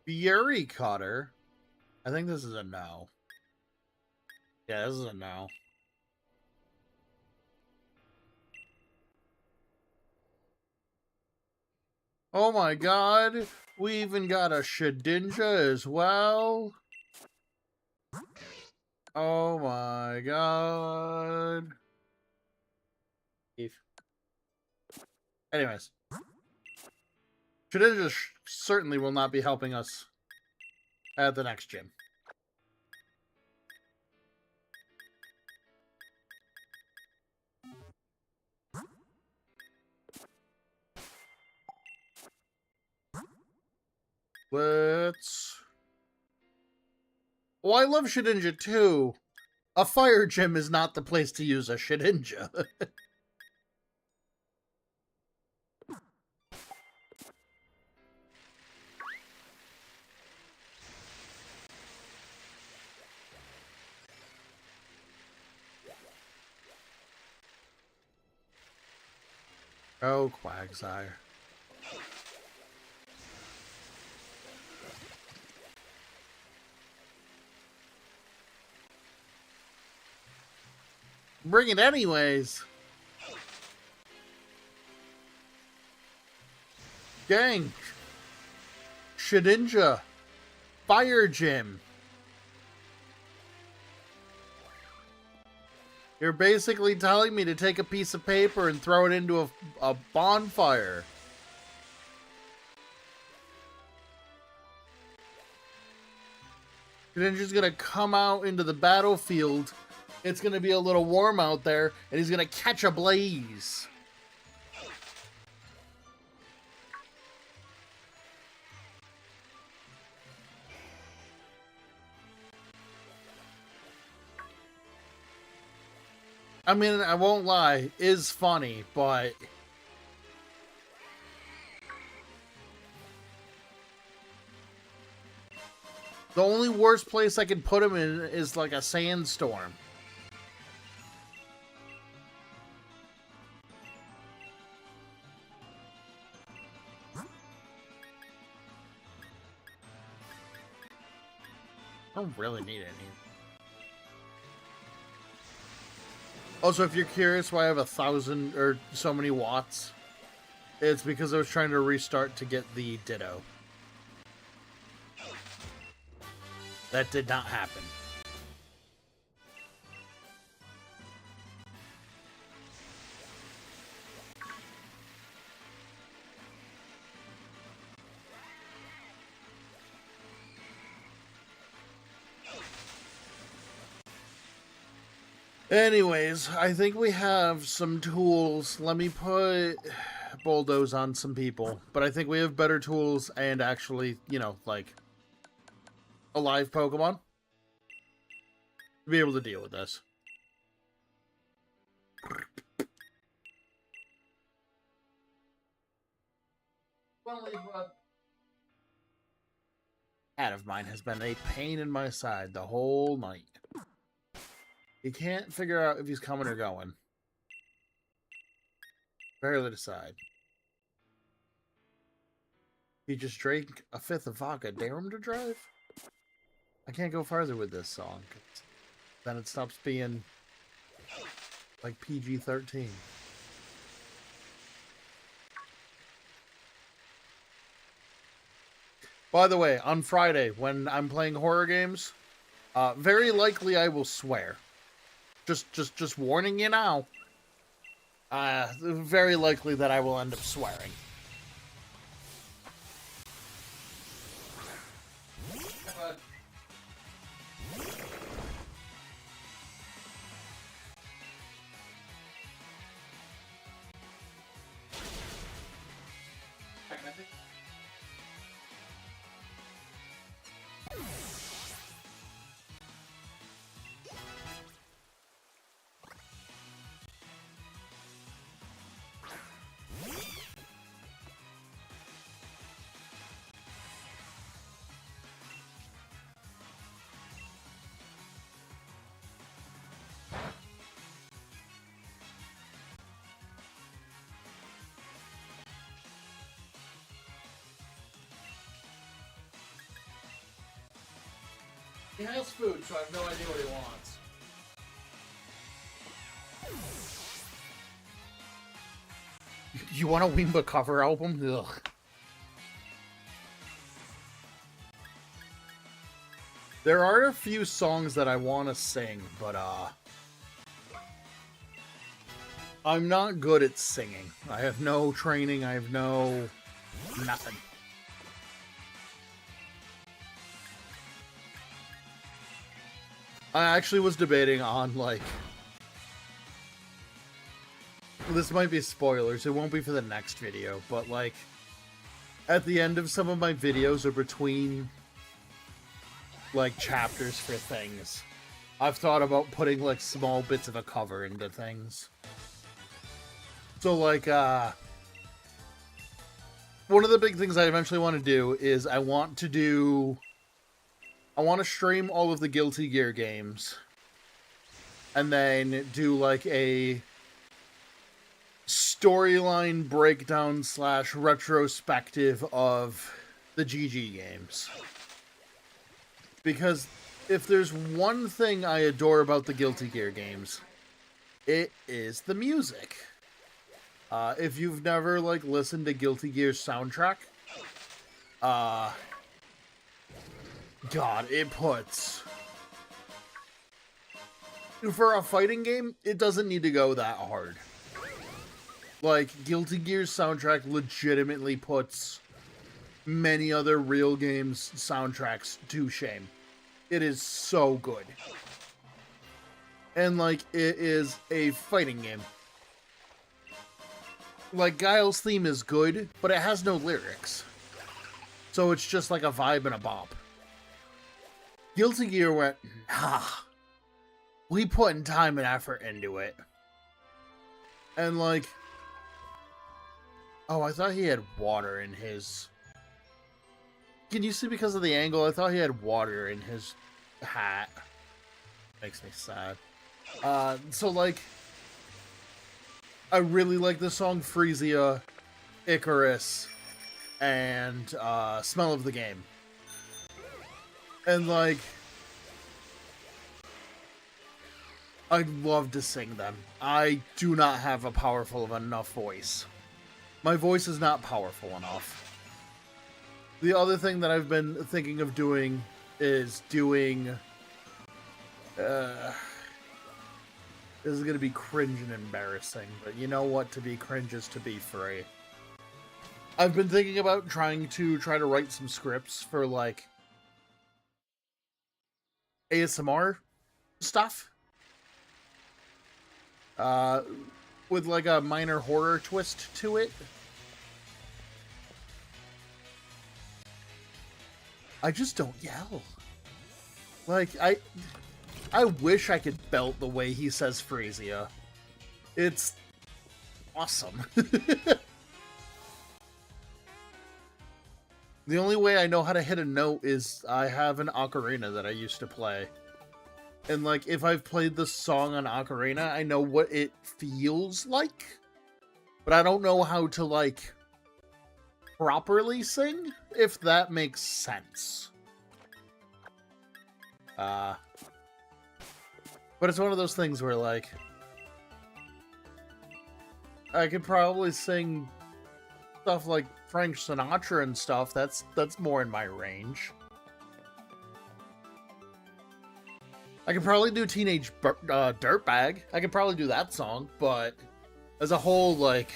S1: Fury Cutter. I think this is a no. Yeah, this is a no. Oh my god. We even got a Shedinja as well. Oh my god. Anyways. Shedinja certainly will not be helping us at the next gym. Let's... Oh, I love Shedinja too. A fire gym is not the place to use a Shedinja. Oh, Quagsire. Bring it anyways. Dang. Shedinja. Fire Gym. You're basically telling me to take a piece of paper and throw it into a bonfire. Shedinja's gonna come out into the battlefield. It's gonna be a little warm out there, and he's gonna catch a blaze. I mean, I won't lie, is funny, but the only worst place I can put him in is like a sandstorm. I don't really need any. Also, if you're curious why I have 1,000 or so many watts, it's because I was trying to restart to get the Ditto. That did not happen. Anyways, I think we have some tools. Let me put Bulldoze on some people. But I think we have better tools and actually, you know, like a live Pokemon to be able to deal with this. Cat of mine has been a pain in my side the whole night. You can't figure out if he's coming or going. Barely decide. He just drank a fifth of vodka. Dare him to drive? I can't go farther with this song. Then it stops being like PG-13. By the way, on Friday, when I'm playing horror games, very likely I will swear. Just warning you now. Very likely that I will end up swearing.
S2: He has food, so I have no idea what he wants. You want a Wimba cover album? Ugh. There are a few songs that I want to sing, but I'm not good at singing. I have no training, I have no nothing. I actually was debating on, like, this might be spoilers, it won't be for the next video, but, like, at the end of some of my videos or between, like, chapters for things, I've thought about putting, like, small bits of a cover into things. So, like, one of the big things I eventually want to do is I want to stream all of the Guilty Gear games. And then do, like, a storyline breakdown / retrospective of the GG games. Because if there's one thing I adore about the Guilty Gear games, it is the music. If you've never, like, listened to Guilty Gear's soundtrack, God, it puts... For a fighting game, it doesn't need to go that hard. Like, Guilty Gear's soundtrack legitimately puts many other real games' soundtracks to shame. It is so good. And, like, it is a fighting game. Like, Guile's theme is good, but it has no lyrics. So it's just like a vibe and a bop. Guilty Gear went, we put in time and effort into it. And, like, oh, I thought he had water in his... Can you see because of the angle? I thought he had water in his hat. Makes me sad. So, like, I really like the song Freesia, Icarus, and Smell of the Game. And, like, I'd love to sing them. I do not have a powerful enough voice. My voice is not powerful enough. The other thing that I've been thinking of doing is doing... this is going to be cringe and embarrassing, but you know what? To be cringe is to be free. I've been thinking about trying to write some scripts for, like, ASMR stuff. With, like, a minor horror twist to it. I just don't yell. Like, I wish I could belt the way he says Freesia. It's awesome. The only way I know how to hit a note is I have an ocarina that I used to play. And, like, if I've played the song on ocarina, I know what it feels like. But I don't know how to, like, properly sing, if that makes sense. But it's one of those things where, like, I could probably sing stuff like Frank Sinatra and stuff. That's more in my range. I could probably do Teenage Dirtbag. I could probably do that song, but as a whole, like,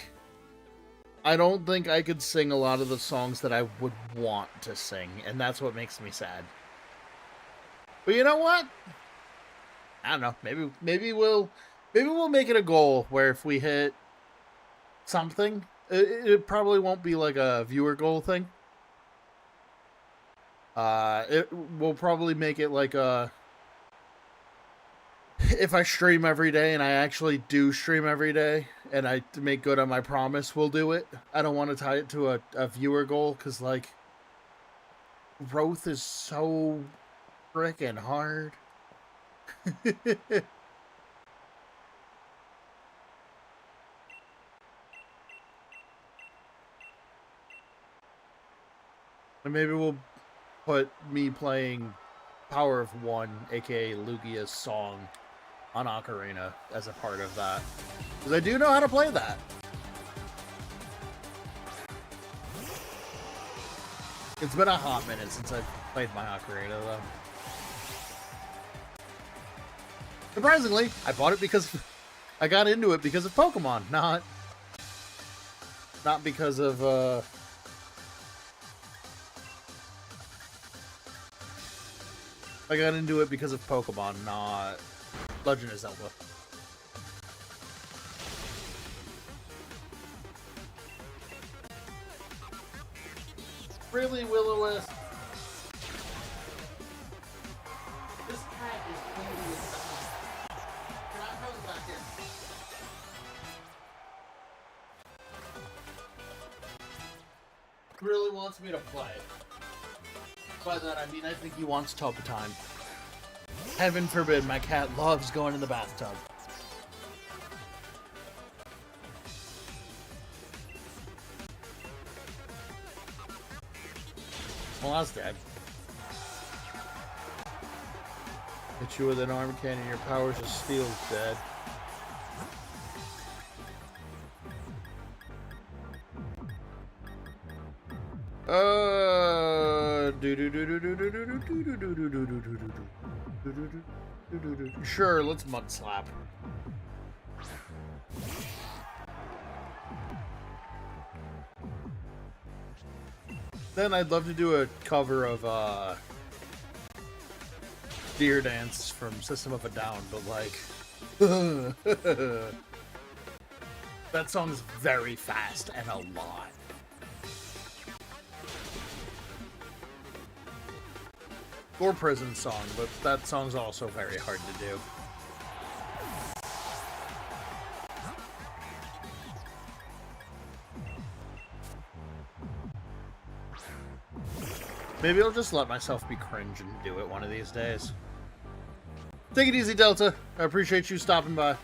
S2: I don't think I could sing a lot of the songs that I would want to sing, and that's what makes me sad. But you know what? I don't know. Maybe we'll make it a goal where if we hit something, it probably won't be like a viewer goal thing. We'll probably make it like a... If I stream every day, and I actually do stream every day, and I make good on my promise, we'll do it. I don't want to tie it to a viewer goal, because, like, growth is so frickin' hard. And maybe we'll put me playing Power of One, aka Lugia's song on Ocarina as a part of that. Because I do know how to play that. It's been a hot minute since I've played my Ocarina, though. Surprisingly, I bought it because I got into it because of Pokemon, not because of I got into it because of Pokemon, not Legend of Zelda. Really, Will-O-Wisp? This cat is clearly Can I throw this back in? Really wants me to play. By that I mean I think he wants tub time. Heaven forbid, my cat loves going in the bathtub. Well, that's dead. Hit you with an arm cannon, your powers of steel is dead. Sure, let's mud slap. Then I'd love to do a cover of Deer Dance from System of a Down, but like that song's very fast and a lot. Or Prison Song, but that song's also very hard to do. Maybe I'll just let myself be cringe and do it one of these days. Take it easy, Delta. I appreciate you stopping by.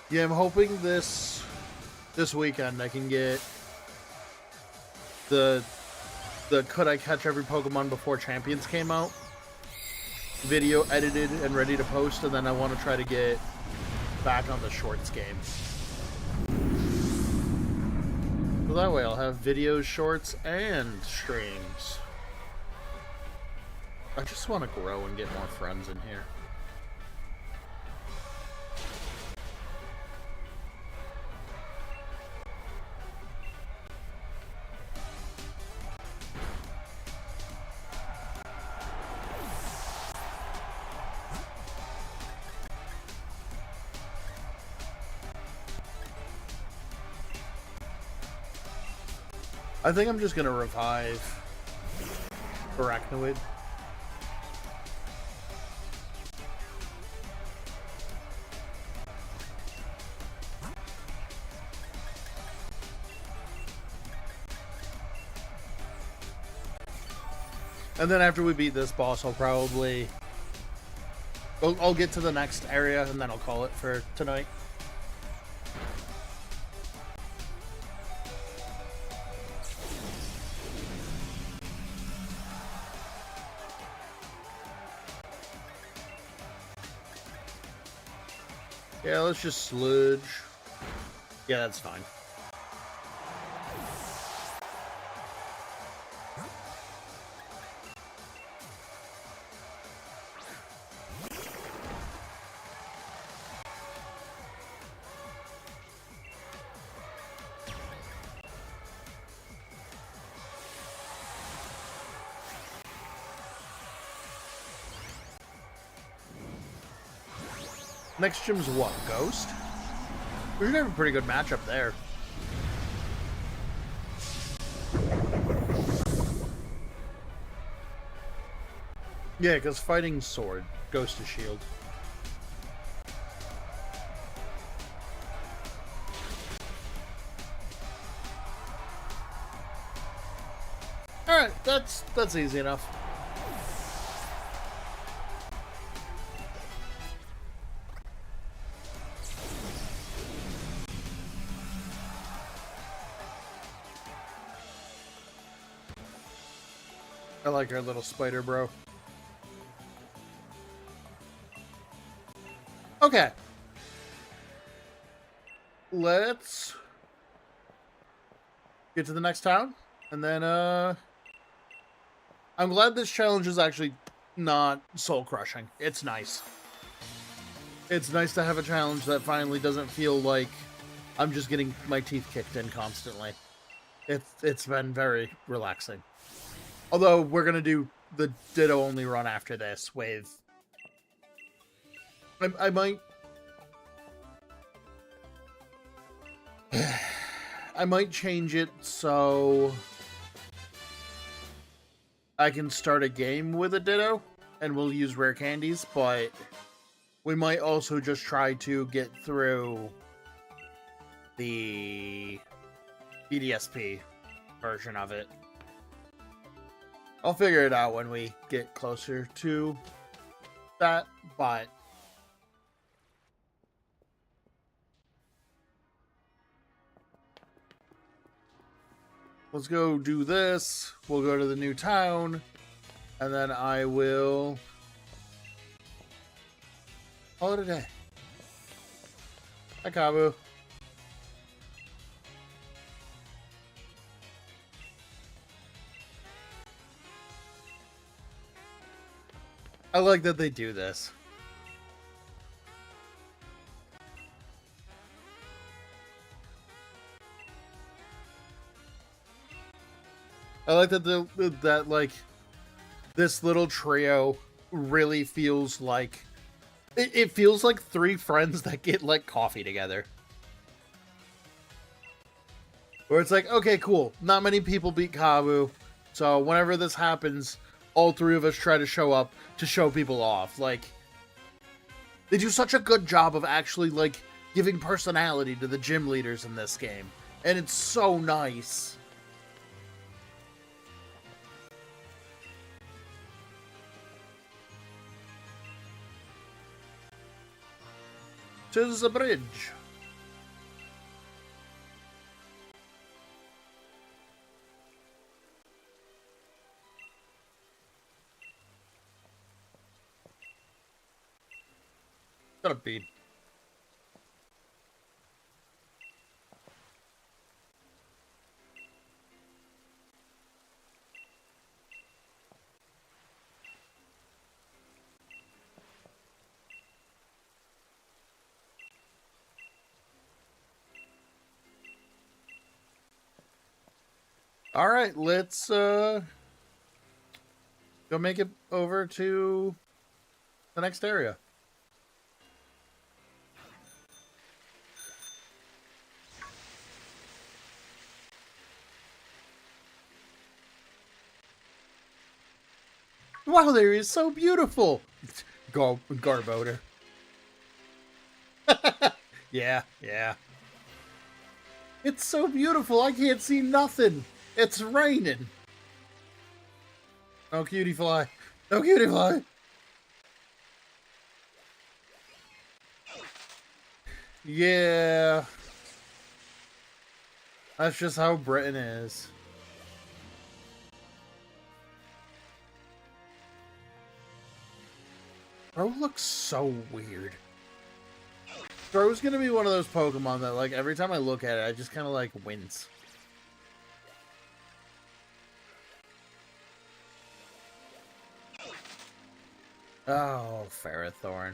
S2: Yeah, I'm hoping this weekend I can get the Could I Catch Every Pokemon Before Champions came out video edited and ready to post, and then I want to try to get back on the Shorts game. So that way I'll have videos, shorts, and streams. I just want to grow and get more friends in here. I think I'm just gonna revive Arachnoid. And then after we beat this boss, I'll probably... I'll get to the next area, and then I'll call it for tonight. Yeah, let's just sludge. Yeah, that's fine. Next gym's what? Ghost? We should have a pretty good matchup there. Yeah, because fighting sword goes to shield. Alright, that's easy enough. I like our little spider bro. Okay. Let's get to the next town. And then, I'm glad this challenge is actually not soul-crushing. It's nice. It's nice to have a challenge that finally doesn't feel like I'm just getting my teeth kicked in constantly. It's been very relaxing. Although, we're gonna do the Ditto-only run after this with... I might... I might change it so... I can start a game with a Ditto, and we'll use rare candies, but... we might also just try to get through... the... BDSP version of it. I'll figure it out when we get closer to that, but... let's go do this. We'll go to the new town. And then I will... call it a day. Hi, Kabu. I like that they do this. I like that that like this little trio really feels like it feels like three friends that get like coffee together. Where it's like, okay, cool. Not many people beat Kabu, so whenever this happens, all three of us try to show up to show people off. Like, they do such a good job of actually like giving personality to the gym leaders in this game, and it's so nice. To the bridge. Got a bead. All right, let's go make it over to the next area. Wow, there is so beautiful. Garbodor. Yeah. It's so beautiful. I can't see nothing. It's raining. No cutie fly. No cutie fly. Yeah. That's just how Britain is. Bro looks so weird. Bro's gonna be one of those Pokemon that, like, every time I look at it, I just kind of, like, wince. Oh, Ferrothorn.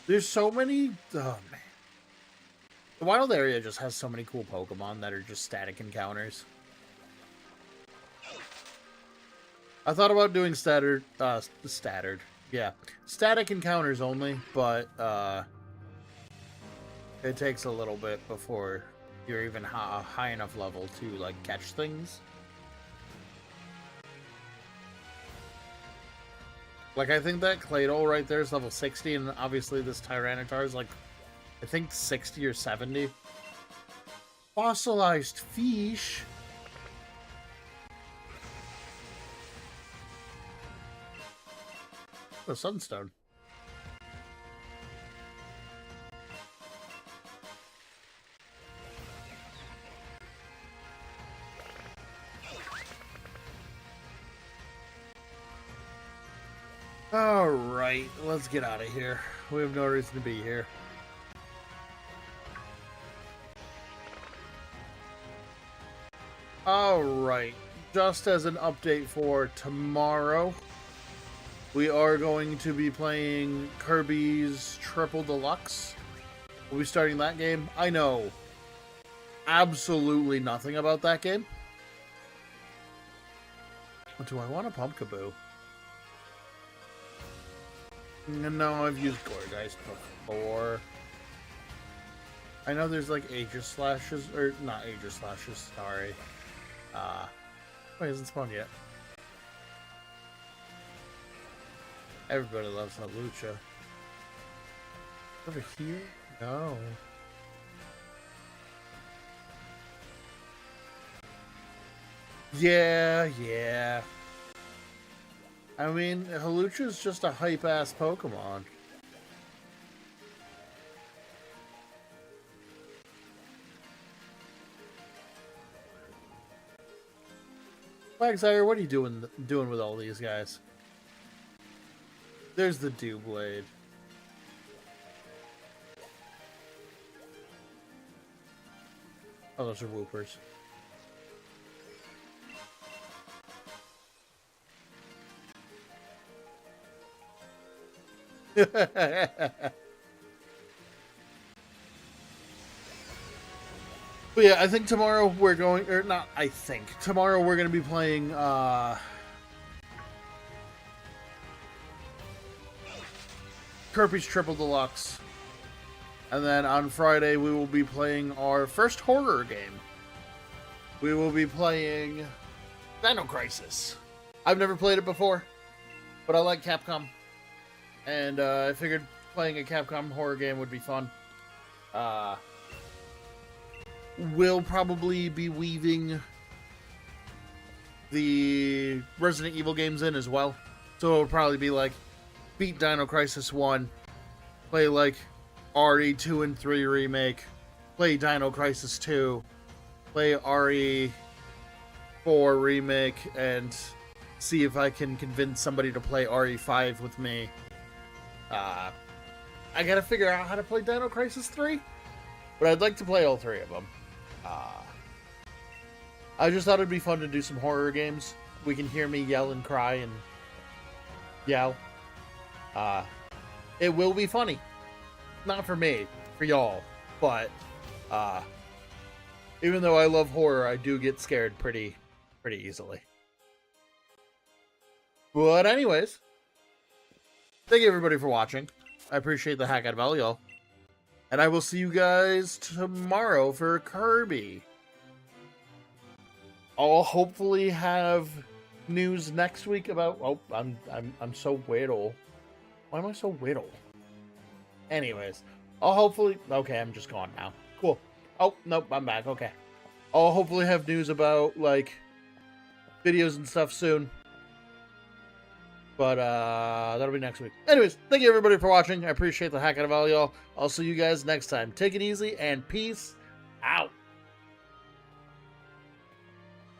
S2: There's so many... oh, man. The wild area just has so many cool Pokemon that are just static encounters. I thought about doing static encounters only, but, it takes a little bit before you're even high enough level to, like, catch things. Like, I think that Claydol right there is level 60, and obviously this Tyranitar is like, I think 60 or 70. Fossilized fish. Oh, Sunstone. Alright, let's get out of here. We have no reason to be here. Alright, just as an update for tomorrow, we are going to be playing Kirby's Triple Deluxe. We'll be starting that game. I know absolutely nothing about that game. Do I want a Pumpkaboo? No, I've used Gourgeist before. I know there's like Aegis Slashes, or not Aegis Slashes, sorry. Wait, hasn't spawned yet. Everybody loves Hawlucha. Over here? No. Yeah. I mean, Hawlucha's just a hype-ass Pokemon. Quagsire, what are you doing with all these guys? There's the Doublade. Oh, those are Whoopers. But yeah, I think tomorrow we're going, or not, I think. Tomorrow we're going to be playing, Kirby's Triple Deluxe. And then on Friday we will be playing our first horror game. We will be playing Dino Crisis. I've never played it before, but I like Capcom. And I figured playing a Capcom horror game would be fun. We'll probably be weaving the Resident Evil games in as well. So it'll probably be like, beat Dino Crisis 1, play like RE2 and 3 remake, play Dino Crisis 2, play RE4 remake, and see if I can convince somebody to play RE5 with me. I gotta figure out how to play Dino Crisis 3, but I'd like to play all three of them. I just thought it'd be fun to do some horror games. We can hear me yell and cry and yell. It will be funny. Not for me, for y'all. But, even though I love horror, I do get scared pretty easily. But anyways, thank you everybody for watching. I appreciate the heck out of all y'all. And I will see you guys tomorrow for Kirby. I'll hopefully have news next week about... Oh, I'm so whittle. Why am I so whittle? Anyways, I'll hopefully... Okay, I'm just gone now. Cool. Oh, nope, I'm back. Okay. I'll hopefully have news about, like, videos and stuff soon. But, that'll be next week. Anyways, thank you everybody for watching. I appreciate the heck out of all y'all. I'll see you guys next time. Take it easy, and peace out.